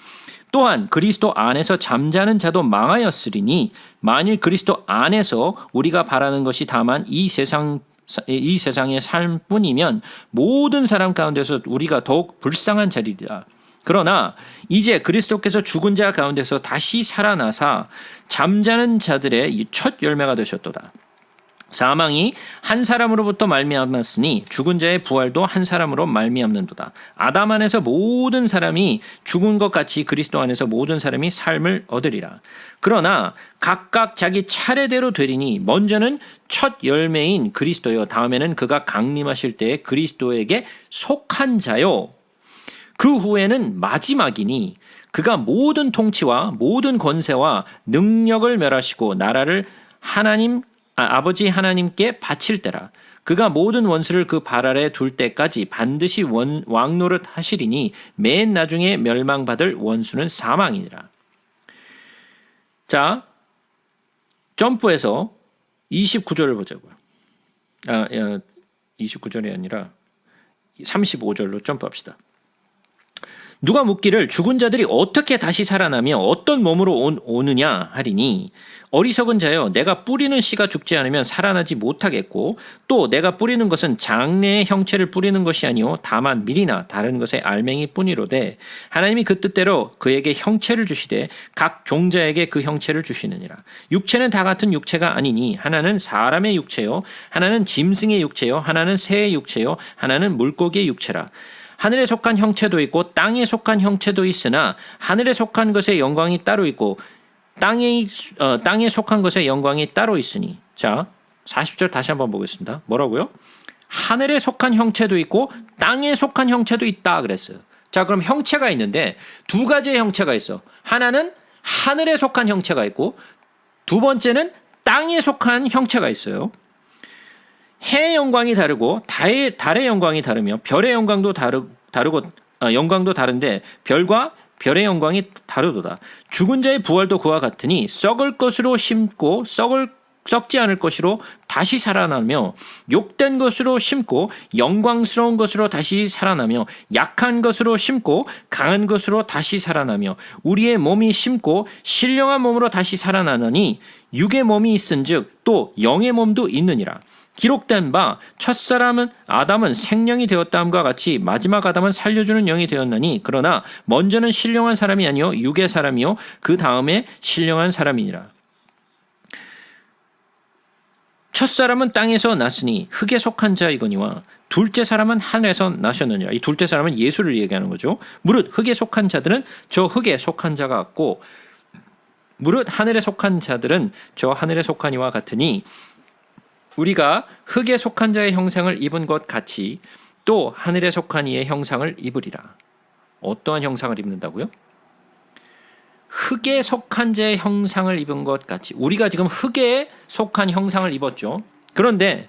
또한 그리스도 안에서 잠자는 자도 망하였으리니 만일 그리스도 안에서 우리가 바라는 것이 다만 이 세상의 삶뿐이면 모든 사람 가운데서 우리가 더욱 불쌍한 자리라. 그러나 이제 그리스도께서 죽은 자 가운데서 다시 살아나사 잠자는 자들의 첫 열매가 되셨도다. 사망이 한 사람으로부터 말미암았으니 죽은 자의 부활도 한 사람으로 말미암는도다. 아담 안에서 모든 사람이 죽은 것 같이 그리스도 안에서 모든 사람이 삶을 얻으리라. 그러나 각각 자기 차례대로 되리니 먼저는 첫 열매인 그리스도요, 다음에는 그가 강림하실 때에 그리스도에게 속한 자요, 그 후에는 마지막이니 그가 모든 통치와 모든 권세와 능력을 멸하시고 나라를 아버지 하나님께 바칠 때라. 그가 모든 원수를 그 발 아래 둘 때까지 반드시 왕노릇 하시리니 맨 나중에 멸망받을 원수는 사망이니라. 자, 점프해서 29절을 보자고요. 29절이 아니라 35절로 점프합시다. 누가 묻기를 죽은 자들이 어떻게 다시 살아나며 어떤 몸으로 오느냐 하리니, 어리석은 자여, 내가 뿌리는 씨가 죽지 않으면 살아나지 못하겠고 또 내가 뿌리는 것은 장래의 형체를 뿌리는 것이 아니요 다만 밀이나 다른 것의 알맹이 뿐이로되 하나님이 그 뜻대로 그에게 형체를 주시되 각 종자에게 그 형체를 주시느니라. 육체는 다 같은 육체가 아니니 하나는 사람의 육체요 하나는 짐승의 육체요 하나는 새의 육체요 하나는 물고기의 육체라. 하늘에 속한 형체도 있고 땅에 속한 형체도 있으나 하늘에 속한 것의 영광이 따로 있고 땅에 속한 것의 영광이 따로 있으니. 자, 40절 다시 한번 보겠습니다. 뭐라고요? 하늘에 속한 형체도 있고 땅에 속한 형체도 있다 그랬어요. 자, 그럼 형체가 있는데 두 가지의 형체가 있어. 하나는 하늘에 속한 형체가 있고 두 번째는 땅에 속한 형체가 있어요. 해의 영광이 다르고 달의 영광이 다르며 별의 영광도 다르고 영광도 다른데 별과 별의 영광이 다르도다. 죽은 자의 부활도 그와 같으니 썩을 것으로 심고 썩지 않을 것으로 다시 살아나며 욕된 것으로 심고 영광스러운 것으로 다시 살아나며 약한 것으로 심고 강한 것으로 다시 살아나며 우리의 몸이 심고 신령한 몸으로 다시 살아나느니 육의 몸이 있은즉 또 영의 몸도 있느니라. 기록된 바 첫사람은 아담은 생령이 되었다함과 같이 마지막 아담은 살려주는 영이 되었나니 그러나 먼저는 신령한 사람이 아니요 육의 사람이요 그 다음에 신령한 사람이니라. 첫사람은 땅에서 났으니 흙에 속한 자이거니와 둘째 사람은 하늘에서 나셨느니라. 이 둘째 사람은 예수를 얘기하는 거죠. 무릇 흙에 속한 자들은 저 흙에 속한 자가 같고 무릇 하늘에 속한 자들은 저 하늘에 속한 이와 같으니 우리가 흙에 속한 자의 형상을 입은 것 같이 또 하늘에 속한 이의 형상을 입으리라. 어떠한 형상을 입는다고요? 흙에 속한 자의 형상을 입은 것 같이. 우리가 지금 흙에 속한 형상을 입었죠. 그런데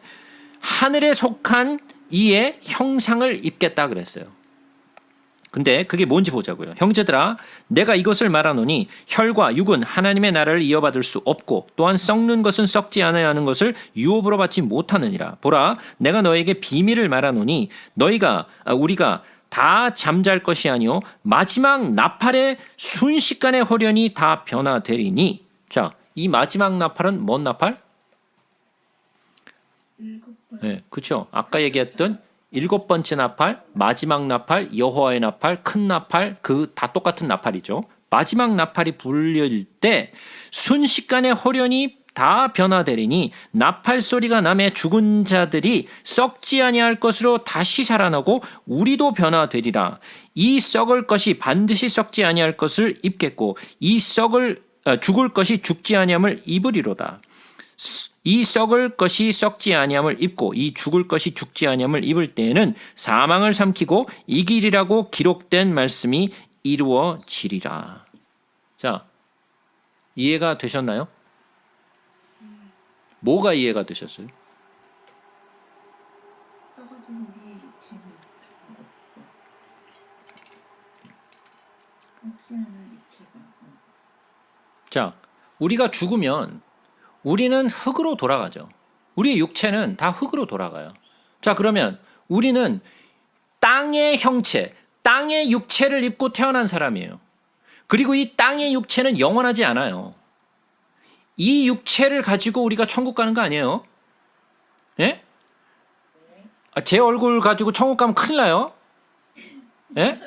하늘에 속한 이의 형상을 입겠다 그랬어요. 근데 그게 뭔지 보자고요. 형제들아, 내가 이것을 말하노니 혈과 육은 하나님의 나라를 이어받을 수 없고 또한 썩는 것은 썩지 않아야 하는 것을 유업으로 받지 못하느니라. 보라, 내가 너에게 비밀을 말하노니 우리가 다 잠잘 것이 아니요 마지막 나팔의 순식간에 호련히 다 변화되리니. 자, 이 마지막 나팔은 뭔 나팔? 네, 그렇죠. 아까 얘기했던 7번째 나팔, 마지막 나팔, 여호와의 나팔, 큰 나팔, 그 다 똑같은 나팔이죠. 마지막 나팔이 불릴 때 순식간에 호련히 다 변화되리니 나팔 소리가 나매 죽은 자들이 썩지 아니할 것으로 다시 살아나고 우리도 변화되리라. 이 썩을 것이 반드시 썩지 아니할 것을 입겠고 이 죽을 것이 죽지 아니함을 입으리로다. 이 썩을 것이 썩지 아니함을 입고 이 죽을 것이 죽지 아니함을 입을 때에는 사망을 삼키고 이기리라고 기록된 말씀이 이루어지리라. 자, 이해가 되셨나요? 뭐가 이해가 되셨어요? 썩어진 우리의 육체는 없지 않은 육체가. 자, 우리가 죽으면 우리는 흙으로 돌아가죠. 우리의 육체는 다 흙으로 돌아가요. 자, 그러면 우리는 땅의 형체, 땅의 육체를 입고 태어난 사람이에요. 그리고 이 땅의 육체는 영원하지 않아요. 이 육체를 가지고 우리가 천국 가는 거 아니에요? 예? 제 얼굴 가지고 천국 가면 큰일 나요. 예?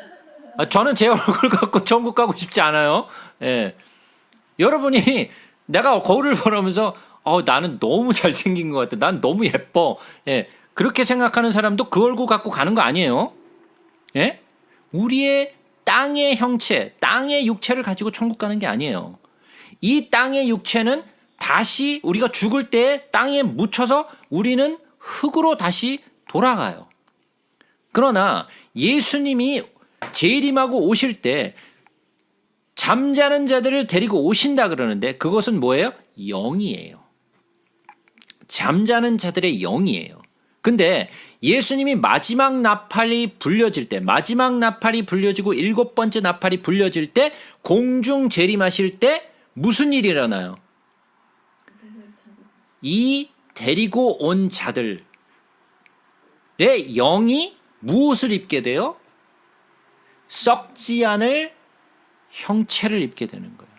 저는 제 얼굴 갖고 천국 가고 싶지 않아요. 예. 여러분이 내가 거울을 보면서 나는 너무 잘생긴 것 같아. 난 너무 예뻐. 예. 그렇게 생각하는 사람도 그 얼굴 갖고 가는 거 아니에요. 예? 우리의 땅의 형체, 땅의 육체를 가지고 천국 가는 게 아니에요. 이 땅의 육체는 다시 우리가 죽을 때 땅에 묻혀서 우리는 흙으로 다시 돌아가요. 그러나 예수님이 재림하고 오실 때 잠자는 자들을 데리고 오신다 그러는데 그것은 뭐예요? 영이에요. 잠자는 자들의 영이에요. 근데 예수님이 마지막 나팔이 불려질 때, 마지막 나팔이 불려지고 일곱 번째 나팔이 불려질 때, 공중 재림하실 때 무슨 일이 일어나요? 이 데리고 온 자들의 영이 무엇을 입게 돼요? 썩지 않을 형체를 입게 되는 거예요.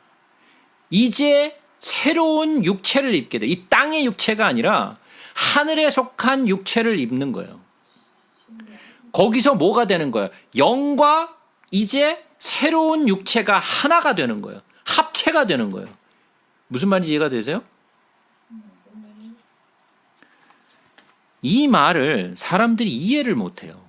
이제 새로운 육체를 입게 돼요. 이 땅의 육체가 아니라 하늘에 속한 육체를 입는 거예요. 거기서 뭐가 되는 거예요? 영과 이제 새로운 육체가 하나가 되는 거예요. 합체가 되는 거예요. 무슨 말인지 이해가 되세요? 이 말을 사람들이 이해를 못해요.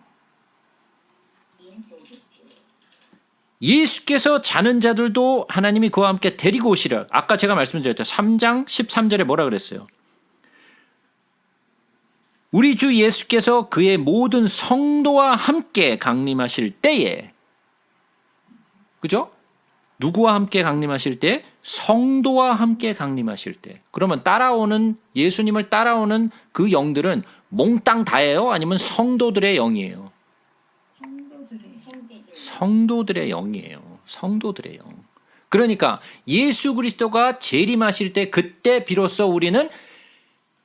예수께서 자는 자들도 하나님이 그와 함께 데리고 오시려. 아까 제가 말씀드렸죠. 3장 13절에 뭐라 그랬어요? 우리 주 예수께서 그의 모든 성도와 함께 강림하실 때에, 그죠? 누구와 함께 강림하실 때? 성도와 함께 강림하실 때. 그러면 예수님을 따라오는 그 영들은 몽땅 다예요? 아니면 성도들의 영이에요? 성도들의 영이에요. 성도들의 영. 그러니까 예수 그리스도가 재림하실 때 그때 비로소 우리는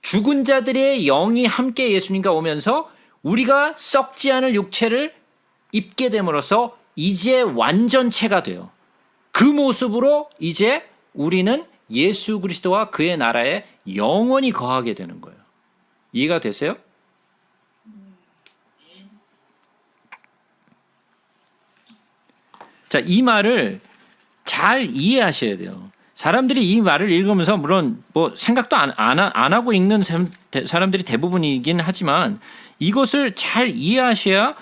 죽은 자들의 영이 함께 예수님과 오면서 우리가 썩지 않을 육체를 입게 됨으로써 이제 완전체가 돼요. 그 모습으로 이제 우리는 예수 그리스도와 그의 나라에 영원히 거하게 되는 거예요. 이해가 되세요? 자, 이 말을 잘 이해하셔야 돼요. 사람들이 이 말을 읽으면서 물론 뭐 생각도 안 하고 읽는 사람들이 대부분이긴 하지만 이것을 잘 이해하셔야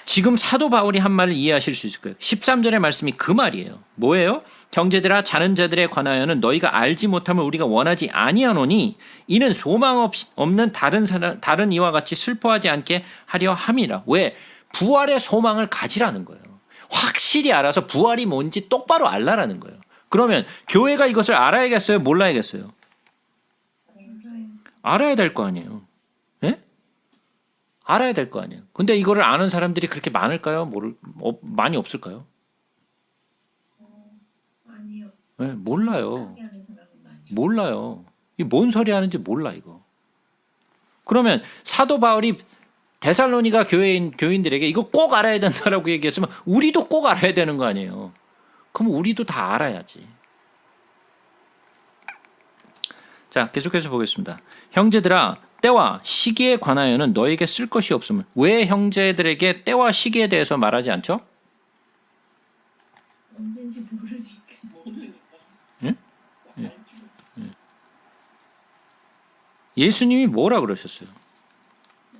지금 사도 바울이 한 말을 이해하실 수 있을 거예요. 13절의 말씀이 그 말이에요. 뭐예요? 형제들아 자는 자들에 관하여는 너희가 알지 못함을 우리가 원하지 아니하노니 이는 소망 없는 다른 이와 같이 슬퍼하지 않게 하려 함이라. 왜? 부활의 소망을 가지라는 거예요. 확실히 알아서 부활이 뭔지 똑바로 알라라는 거예요. 그러면 교회가 이것을 알아야겠어요? 몰라야겠어요? 알아야 될 거 아니에요. 예? 알아야 될 거 아니에요. 근데 이거를 아는 사람들이 그렇게 많을까요? 많이 없을까요? 아니요. 예, 몰라요. 하는 사람은 아니요. 몰라요. 이 뭔 소리 하는지 몰라 이거. 그러면 사도 바울이 데살로니가 교인들에게 이거 꼭 알아야 된다라고 얘기했으면 우리도 꼭 알아야 되는 거 아니에요. 그럼 우리도 다 알아야지. 자, 계속해서 보겠습니다. 형제들아 때와 시기에 관하여는 너에게 쓸 것이 없음을. 왜 형제들에게 때와 시기에 대해서 말하지 않죠? 언젠지 모르니까. 예? 예. 예. 예수님이 뭐라 그러셨어요?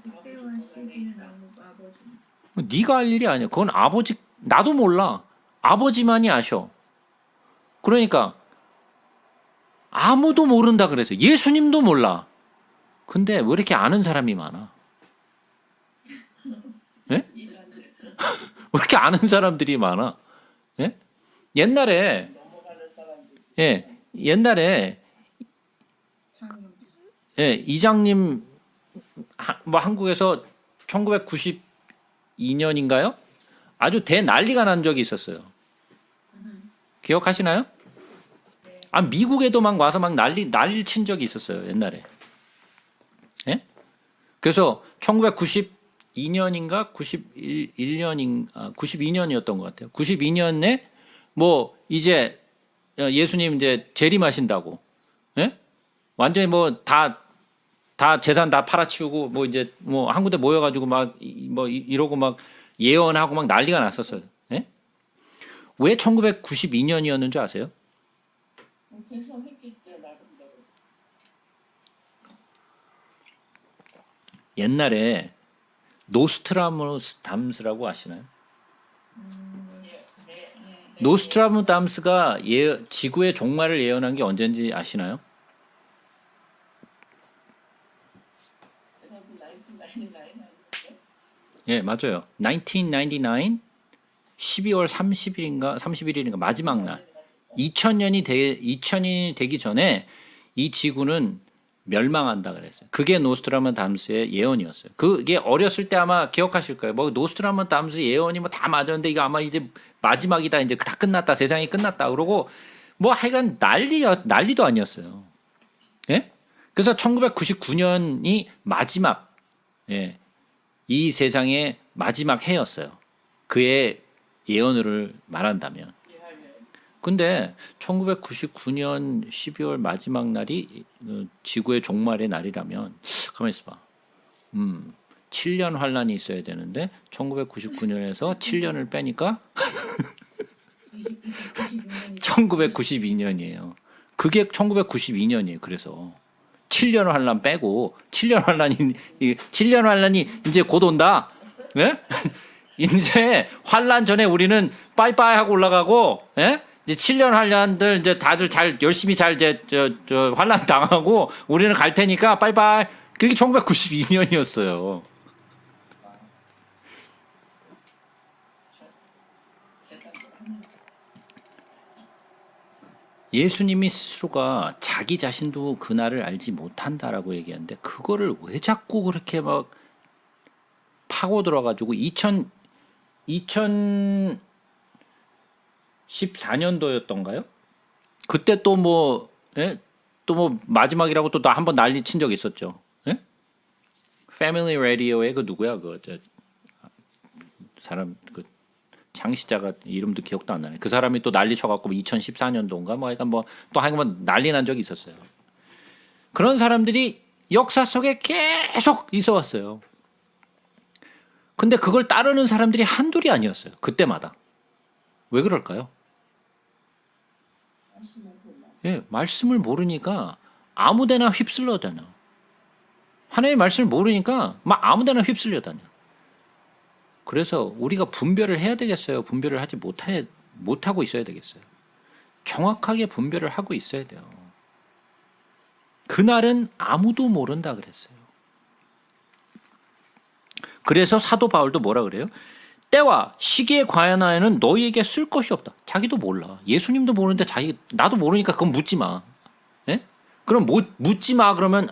그때와 시기는 아버지. 네가 할 일이 아니야. 그건 아버지, 나도 몰라. 아버지만이 아셔. 그러니까 아무도 모른다 그랬어요. 예수님도 몰라. 근데 왜 이렇게 아는 사람이 많아? 예? 왜 이렇게 아는 사람들이 많아? 예? 옛날에 이장님 뭐 한국에서 1992년인가요? 아주 대난리가 난 적이 있었어요. 기억하시나요? 아, 미국에도 막 와서 막 난리 친 적이 있었어요, 옛날에. 예? 그래서 1992년인가 92년이었던 것 같아요. 92년에 뭐 이제 예수님 이제 재림하신다고, 예? 완전히 뭐 다 재산 다 팔아치우고 뭐 이제 뭐 한 군데 모여가지고 막 뭐 이러고 막 예언하고 막 난리가 났었어요. 예? 왜 1992년이었는 줄 아세요? 옛날에 노스트라무담스라고 아시나요? 노스트라무담스가 지구의 종말을 예언한 게 언제인지 아시나요? 예, 맞아요. 1999 12월 30일인가 마지막 날. 2000년이 되기 전에 이 지구는 멸망한다 그랬어요. 그게 노스트라무담스의 예언이었어요. 그게 어렸을 때 아마 기억하실 거예요. 뭐 노스트라무담스 예언이 뭐 다 맞았는데 이거 아마 이제 마지막이다. 이제 다 끝났다. 세상이 끝났다. 그러고 뭐 하여간 난리도 아니었어요. 예? 그래서 1999년이 마지막 이 세상의 마지막 해였어요. 그의 예언을 말한다면. 근데 1999년 12월 마지막 날이 지구의 종말의 날이라면 가만히 있어봐. 7년 환란이 있어야 되는데 1999년에서 7년을 빼니까 1992년이에요. 그게 1992년이에요. 그래서 7년 환란 빼고 7년 환란이 이제 곧 온다. 네? 이제 환란 전에 우리는 빠이빠이 하고 올라가고, 예? 이제 7년 환란들 이제 다들 잘 열심히 잘 이제 저 환란 당하고 우리는 갈 테니까 빠이빠이. 그게 1992년이었어요. 예수님이 스스로가 자기 자신도 그날을 알지 못한다라고 얘기하는데 그거를 왜 자꾸 그렇게 막 파고 들어가지고 2014년도였던가요? 그때 또 뭐 마지막이라고 또 한 번 난리 친 적 있었죠. 예? 패밀리 라디오의 그 누구야 사람 그 창시자가 이름도 기억도 안 나네. 그 사람이 또 난리 쳐갖고 2014년도인가 뭐 약간 뭐 또 한번 난리 난 적이 있었어요. 그런 사람들이 역사 속에 계속 있어왔어요. 근데 그걸 따르는 사람들이 한둘이 아니었어요. 그때마다. 왜 그럴까요? 예, 말씀을 모르니까 아무데나 휩쓸려 다녀. 하나님의 말씀을 모르니까 막 아무데나 휩쓸려 다녀. 그래서 우리가 분별을 해야 되겠어요. 분별을 하지 못하고 있어야 되겠어요. 정확하게 분별을 하고 있어야 돼요. 그날은 아무도 모른다 그랬어요. 그래서 사도 바울도 뭐라 그래요? 때와 시기에 관하여는 너희에게 쓸 것이 없다. 자기도 몰라. 예수님도 모르는데 나도 모르니까 그건 묻지 마. 예? 그럼 묻지 마 그러면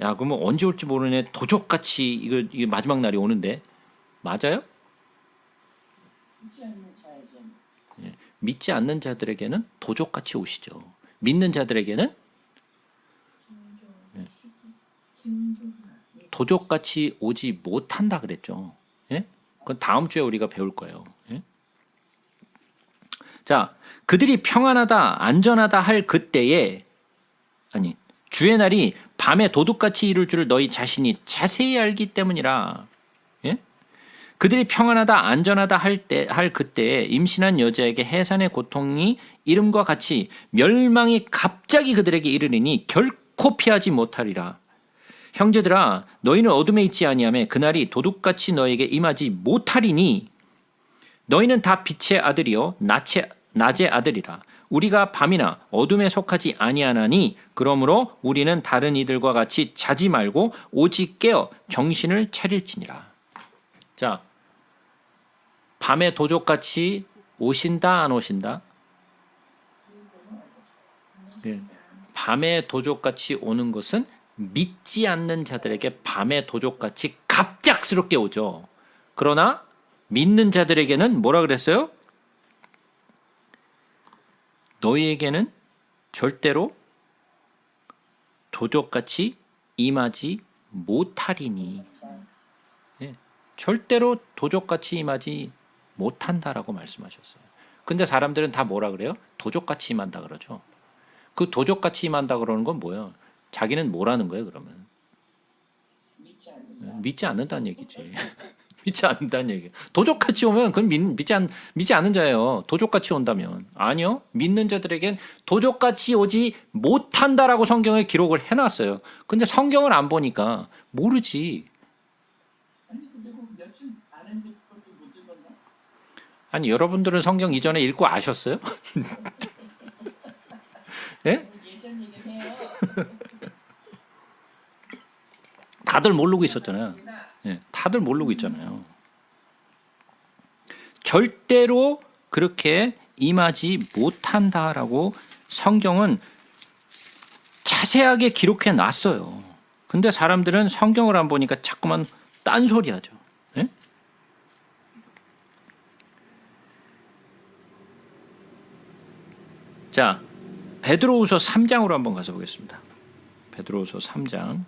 야 그러면 언제 올지 모르네. 도적같이 이거 마지막 날이 오는데 맞아요? 예. 믿지 않는 자들에게는 도적같이 오시죠. 믿는 자들에게는 도적같이 오지 못한다 그랬죠. 예? 그건 다음 주에 우리가 배울 거예요. 예? 자, 그들이 평안하다, 안전하다 할 그때에 주의 날이 밤에 도둑같이 이룰 줄을 너희 자신이 자세히 알기 때문이라. 예? 그들이 평안하다, 안전하다 할 그때에 임신한 여자에게 해산의 고통이 이름과 같이 멸망이 갑자기 그들에게 이르리니 결코 피하지 못하리라. 형제들아 너희는 어둠에 있지 아니하며 그날이 도둑같이 너에게 임하지 못하리니 너희는 다 빛의 아들이요 낮의 아들이라. 우리가 밤이나 어둠에 속하지 아니하나니 그러므로 우리는 다른 이들과 같이 자지 말고 오직 깨어 정신을 차릴지니라. 자, 밤에 도둑같이 오신다 안 오신다? 네. 밤에 도둑같이 오는 것은 믿지 않는 자들에게 밤에 도적같이 갑작스럽게 오죠. 그러나 믿는 자들에게는 뭐라 그랬어요? 너희에게는 절대로 도적같이 임하지 못하리니. 예, 절대로 도적같이 임하지 못한다라고 말씀하셨어요. 근데 사람들은 다 뭐라 그래요? 도적같이 임한다 그러죠. 그 도적같이 임한다 그러는 건 뭐예요? 자기는 뭐라는 거예요, 그러면? 믿지 않는다는 얘기지. 믿지 않는다는 얘기. 도적같이 오면 그건 믿지 않는 자예요. 도적같이 온다면. 아니요. 믿는 자들에겐 도적같이 오지 못한다라고 성경에 기록을 해놨어요. 근데 성경을 안 보니까 모르지. 아니 여러분들은 성경 이전에 읽고 아셨어요? 예? 예전 얘기해요. 다들 모르고 있었잖아요. 예, 다들 모르고 있잖아요. 절대로 그렇게 임하지 못한다라고 성경은 자세하게 기록해 놨어요. 근데 사람들은 성경을 안 보니까 자꾸만 딴소리 하죠. 예? 자, 베드로후서 3장으로 한번 가서 보겠습니다. 베드로후서 3장.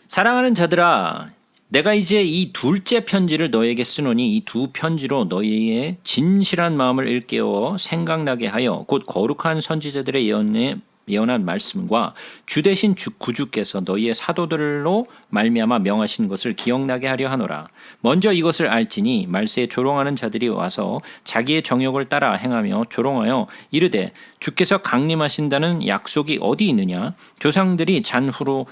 사랑하는 자들아, 내가 이제 이 둘째 편지를 너에게 쓰노니 이 두 편지로 너희의 진실한 마음을 일깨워 생각나게 하여 곧 거룩한 선지자들의 예언한 말씀과 주 대신 구주께서 너희의 사도들로 말미암아 명하신 것을 기억나게 하려 하노라. 먼저 이것을 알지니 말세에 조롱하는 자들이 와서 자기의 정욕을 따라 행하며 조롱하여 이르되 주께서 강림하신다는 약속이 어디 있느냐? 조상들이 잔후로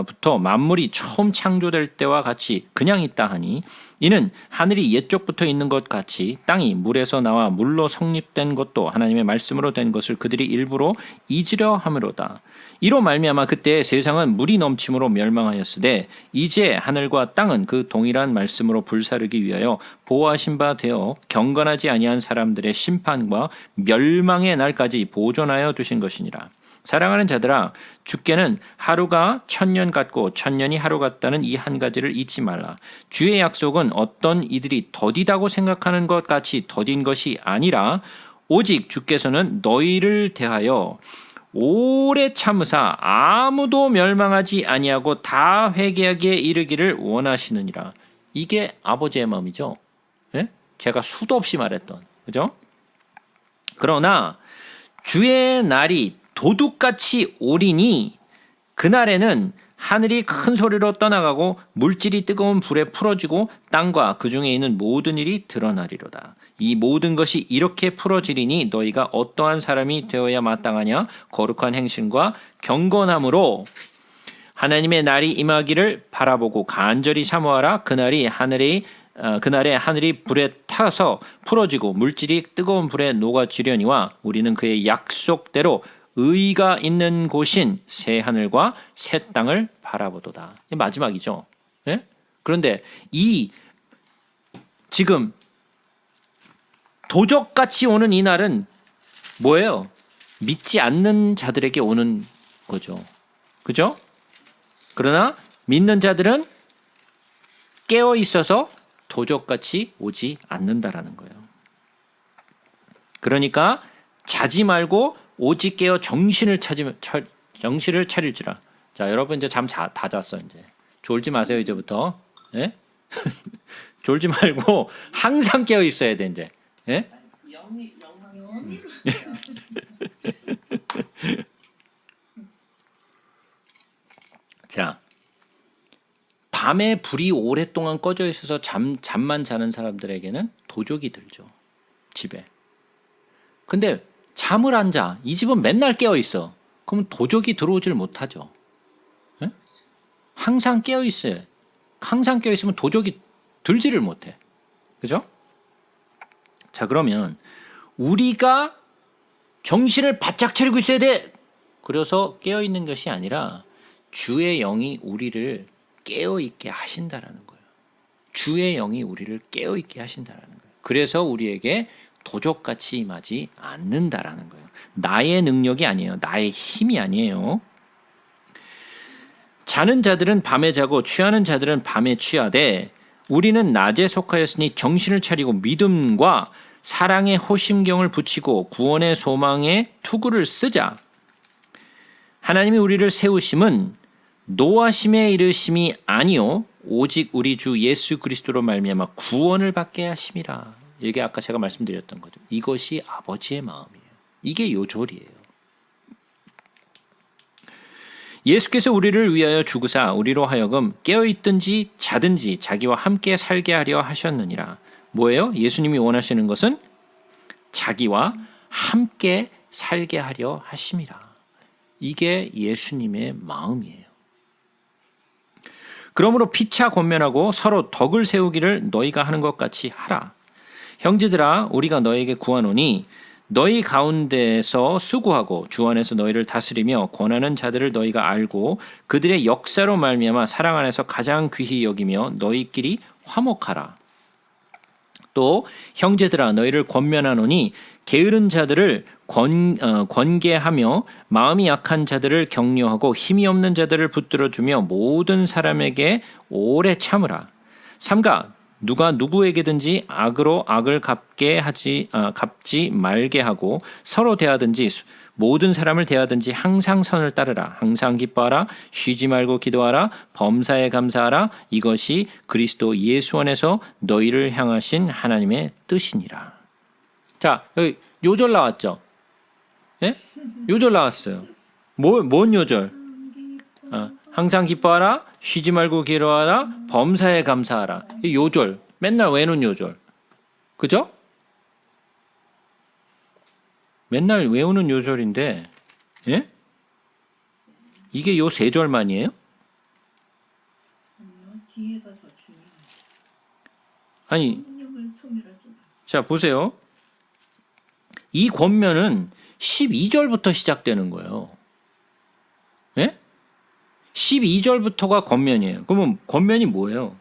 부터 만물이 처음 창조될 때와 같이 그냥 있다 하니 이는 하늘이 옛적부터 있는 것 같이 땅이 물에서 나와 물로 성립된 것도 하나님의 말씀으로 된 것을 그들이 일부러 잊으려 함으로다. 이로 말미암아 그때 세상은 물이 넘침으로 멸망하였으되 이제 하늘과 땅은 그 동일한 말씀으로 불사르기 위하여 보호하신 바 되어 경건하지 아니한 사람들의 심판과 멸망의 날까지 보존하여 두신 것이니라. 사랑하는 자들아, 주께는 하루가 1000년 같고 1000년이 하루 같다는 이 한 가지를 잊지 말라. 주의 약속은 어떤 이들이 더디다고 생각하는 것 같이 더딘 것이 아니라 오직 주께서는 너희를 대하여 오래 참으사 아무도 멸망하지 아니하고 다 회개하기에 이르기를 원하시느니라. 이게 아버지의 마음이죠. 예? 제가 수도 없이 말했던, 그죠? 그러나 주의 날이 도둑같이 오리니 그날에는 하늘이 큰 소리로 떠나가고 물질이 뜨거운 불에 풀어지고 땅과 그 중에 있는 모든 일이 드러나리로다. 이 모든 것이 이렇게 풀어지리니 너희가 어떠한 사람이 되어야 마땅하냐? 거룩한 행실과 경건함으로 하나님의 날이 임하기를 바라보고 간절히 사모하라. 그날에 하늘이 불에 타서 풀어지고 물질이 뜨거운 불에 녹아지려니와 우리는 그의 약속대로 의가 있는 곳인 새 하늘과 새 땅을 바라보도다. 마지막이죠. 예? 그런데 이 지금 도적같이 오는 이 날은 뭐예요? 믿지 않는 자들에게 오는 거죠. 그죠? 그러나 믿는 자들은 깨어 있어서 도적같이 오지 않는다라는 거예요. 그러니까 자지 말고 오직 깨어 정신을 차릴지라. 자, 여러분 이제 잠 다 잤어 이제. 졸지 마세요 이제부터. 예? 졸지 말고 항상 깨어 있어야 돼 이제. 예? 영이 자, 밤에 불이 오랫동안 꺼져 있어서 잠만 자는 사람들에게는 도적이 들죠. 집에. 근데 잠을 안 자. 이 집은 맨날 깨어 있어. 그러면 도적이 들어오질 못하죠. 예? 항상 깨어 있어요. 항상 깨어 있으면 도적이 들지를 못해. 그죠? 자, 그러면 우리가 정신을 바짝 차리고 있어야 돼. 그래서 깨어 있는 것이 아니라 주의 영이 우리를 깨어 있게 하신다라는 거예요. 주의 영이 우리를 깨어 있게 하신다라는 거예요. 그래서 우리에게 도적같이 임하지 않는다라는 거예요. 나의 능력이 아니에요. 나의 힘이 아니에요. 자는 자들은 밤에 자고 취하는 자들은 밤에 취하되 우리는 낮에 속하였으니 정신을 차리고 믿음과 사랑의 호심경을 붙이고 구원의 소망의 투구를 쓰자. 하나님이 우리를 세우심은 노하심에 이르심이 아니요 오직 우리 주 예수 그리스도로 말미암아 구원을 받게 하심이라. 이게 아까 제가 말씀드렸던 거죠. 이것이 아버지의 마음이에요. 이게 요절이에요. 예수께서 우리를 위하여 죽으사 우리로 하여금 깨어있든지 자든지 자기와 함께 살게 하려 하셨느니라. 뭐예요? 예수님이 원하시는 것은 자기와 함께 살게 하려 하심이라. 이게 예수님의 마음이에요. 그러므로 피차 권면하고 서로 덕을 세우기를 너희가 하는 것 같이 하라. 형제들아 우리가 너에게 구하노니 너희 가운데서 수고하고 주 안에서 너희를 다스리며 권하는 자들을 너희가 알고 그들의 역사로 말미암아 사랑 안에서 가장 귀히 여기며 너희끼리 화목하라. 또 형제들아 너희를 권면하노니 게으른 자들을 권계하며 마음이 약한 자들을 격려하고 힘이 없는 자들을 붙들어주며 모든 사람에게 오래 참으라. 삼가 누가 누구에게든지 악으로 악을 갚지 말게 하고 서로 대하든지 모든 사람을 대하든지 항상 선을 따르라. 항상 기뻐하라. 쉬지 말고 기도하라. 범사에 감사하라. 이것이 그리스도 예수 안에서 너희를 향하신 하나님의 뜻이니라. 자, 여기 요절 나왔죠? 예? 요절 나왔어요. 뭔 요절? 항상 기뻐하라. 쉬지 말고 기도하라. 범사에 감사하라. 이 요절. 맨날 외우는 요절. 그죠? 맨날 외우는 요절인데, 예? 이게 요 세 절만이에요? 뒤에가 더 중요해. 아니, 성령을 소멸하지 마. 자, 보세요. 이 권면은 12절부터 시작되는 거예요. 예? 12절부터가 권면이에요. 그러면 권면이 뭐예요?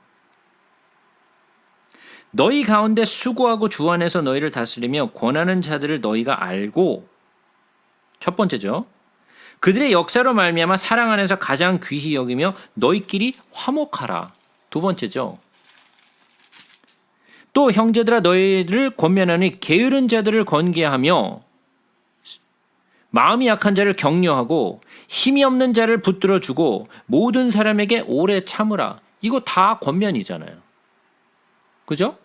너희 가운데 수고하고 주 안에서 너희를 다스리며 권하는 자들을 너희가 알고, 첫 번째죠. 그들의 역사로 말미암아 사랑 안에서 가장 귀히 여기며 너희끼리 화목하라. 두 번째죠. 또 형제들아 너희를 권면하니 게으른 자들을 권계하며 마음이 약한 자를 격려하고 힘이 없는 자를 붙들어주고 모든 사람에게 오래 참으라. 이거 다 권면이잖아요. 그죠?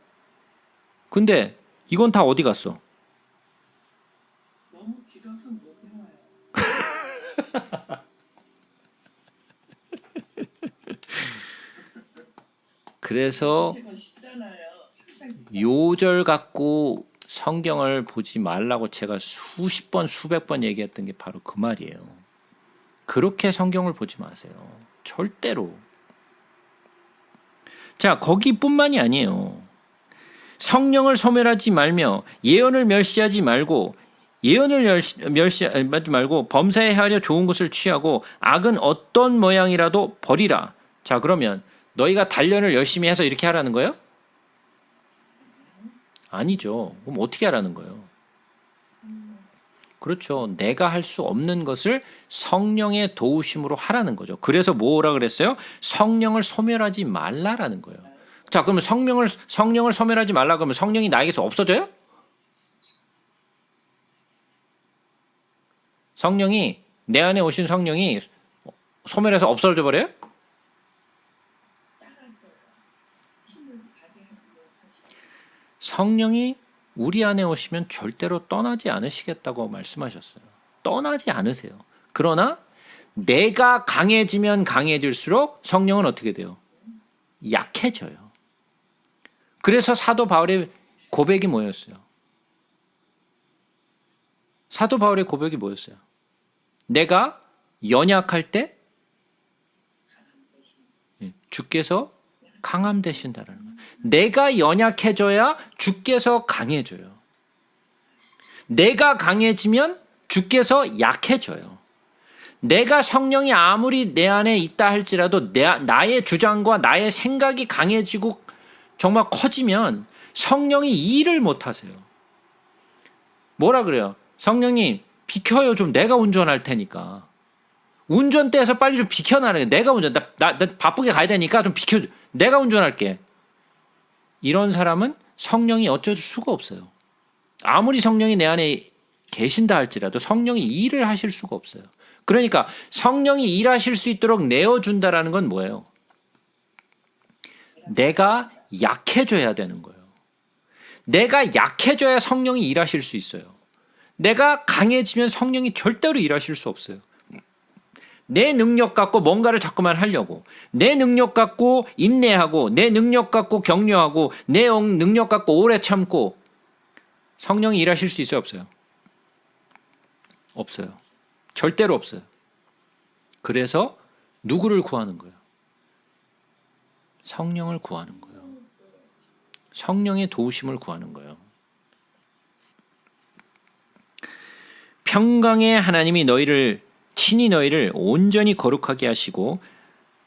근데 이건 다 어디 갔어? 너무 길어서 못 외워요. 그래서 요절 갖고 성경을 보지 말라고 제가 수십 번, 수백 번 얘기했던 게 바로 그 말이에요. 그렇게 성경을 보지 마세요. 절대로. 자, 거기뿐만이 아니에요. 성령을 소멸하지 말며 예언을 멸시하지 말고 멸시하지 말고 범사에 하려 좋은 것을 취하고 악은 어떤 모양이라도 버리라. 자, 그러면 너희가 단련을 열심히 해서 이렇게 하라는 거예요? 아니죠. 그럼 어떻게 하라는 거예요? 그렇죠. 내가 할 수 없는 것을 성령의 도우심으로 하라는 거죠. 그래서 뭐라 그랬어요? 성령을 소멸하지 말라라는 거예요. 자, 그러면 성령을 소멸하지 말라 그러면 성령이 나에게서 없어져요? 성령이 내 안에 오신 성령이 소멸해서 없어져 버려요? 성령이 우리 안에 오시면 절대로 떠나지 않으시겠다고 말씀하셨어요. 떠나지 않으세요. 그러나 내가 강해지면 강해질수록 성령은 어떻게 돼요? 약해져요. 그래서 사도 바울의 고백이 뭐였어요? 사도 바울의 고백이 뭐였어요? 내가 연약할 때 주께서 강함 되신다라는 거예요. 내가 연약해져야 주께서 강해져요. 내가 강해지면 주께서 약해져요. 내가 성령이 아무리 내 안에 있다 할지라도 나의 주장과 나의 생각이 강해지고 정말 커지면 성령이 일을 못 하세요. 뭐라 그래요? 성령님 비켜요. 좀 내가 운전할 테니까. 운전대에서 빨리 좀 비켜나래. 내가 운전. 나 바쁘게 가야 되니까 좀 비켜. 내가 운전할게. 이런 사람은 성령이 어쩔 수가 없어요. 아무리 성령이 내 안에 계신다 할지라도 성령이 일을 하실 수가 없어요. 그러니까 성령이 일하실 수 있도록 내어준다라는 건 뭐예요? 내가 약해져야 되는 거예요. 내가 약해져야 성령이 일하실 수 있어요. 내가 강해지면 성령이 절대로 일하실 수 없어요. 내 능력 갖고 뭔가를 자꾸만 하려고, 내 능력 갖고 인내하고, 내 능력 갖고 격려하고, 내 능력 갖고 오래 참고 성령이 일하실 수 있어요, 없어요? 없어요. 절대로 없어요. 그래서 누구를 구하는 거예요? 성령을 구하는 거예요. 성령의 도우심을 구하는 거예요. 평강의 하나님이 친히 너희를 온전히 거룩하게 하시고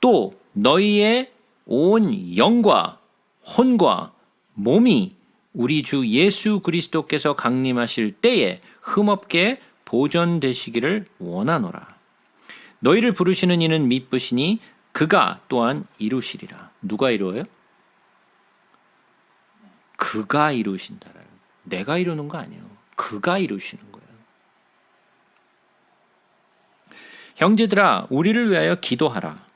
또 너희의 온 영과 혼과 몸이 우리 주 예수 그리스도께서 강림하실 때에 흠없게 보존되시기를 원하노라. 너희를 부르시는 이는 미쁘시니 그가 또한 이루시리라. 누가 이루어요? 그가 이루신다. 내가 이루는 거 아니에요. 그가 이루시는 거예요. 형제들아, 우리를 위하여 기도하라.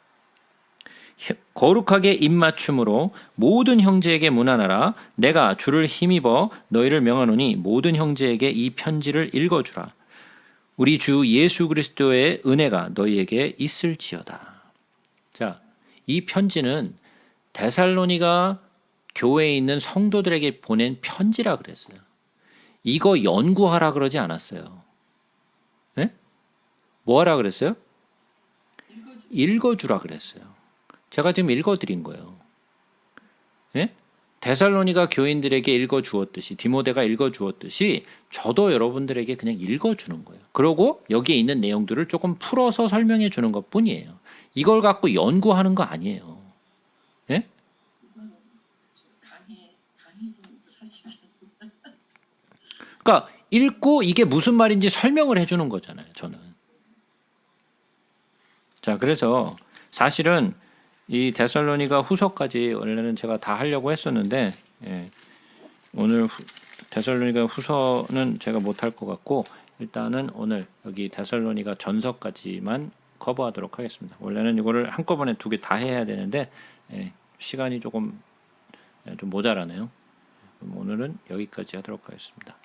거룩하게 입맞춤으로 모든 형제에게 문안하라. 내가 주를 힘입어 너희를 명하노니 모든 형제에게 이 편지를 읽어주라. 우리 주 예수 그리스도의 은혜가 너희에게 있을지어다. 자, 이 편지는 데살로니가 교회에 있는 성도들에게 보낸 편지라 그랬어요. 이거 연구하라 그러지 않았어요. 네? 뭐 하라 그랬어요? 읽어주라 그랬어요. 제가 지금 읽어드린 거예요. 예? 데살로니가 교인들에게 읽어주었듯이 디모데가 읽어주었듯이 저도 여러분들에게 그냥 읽어주는 거예요. 그리고 여기에 있는 내용들을 조금 풀어서 설명해 주는 것뿐이에요. 이걸 갖고 연구하는 거 아니에요. 예? 그러니까 읽고 이게 무슨 말인지 설명을 해주는 거잖아요. 저는. 자, 그래서 사실은 이 데살로니가 후서까지 원래는 제가 다 하려고 했었는데 오늘 데살로니가 후서는 제가 못할 것 같고 일단은 오늘 여기 데살로니가 전서까지만 커버하도록 하겠습니다. 원래는 이거를 한꺼번에 두 개 다 해야 되는데 시간이 조금 좀 모자라네요. 그럼 오늘은 여기까지 하도록 하겠습니다.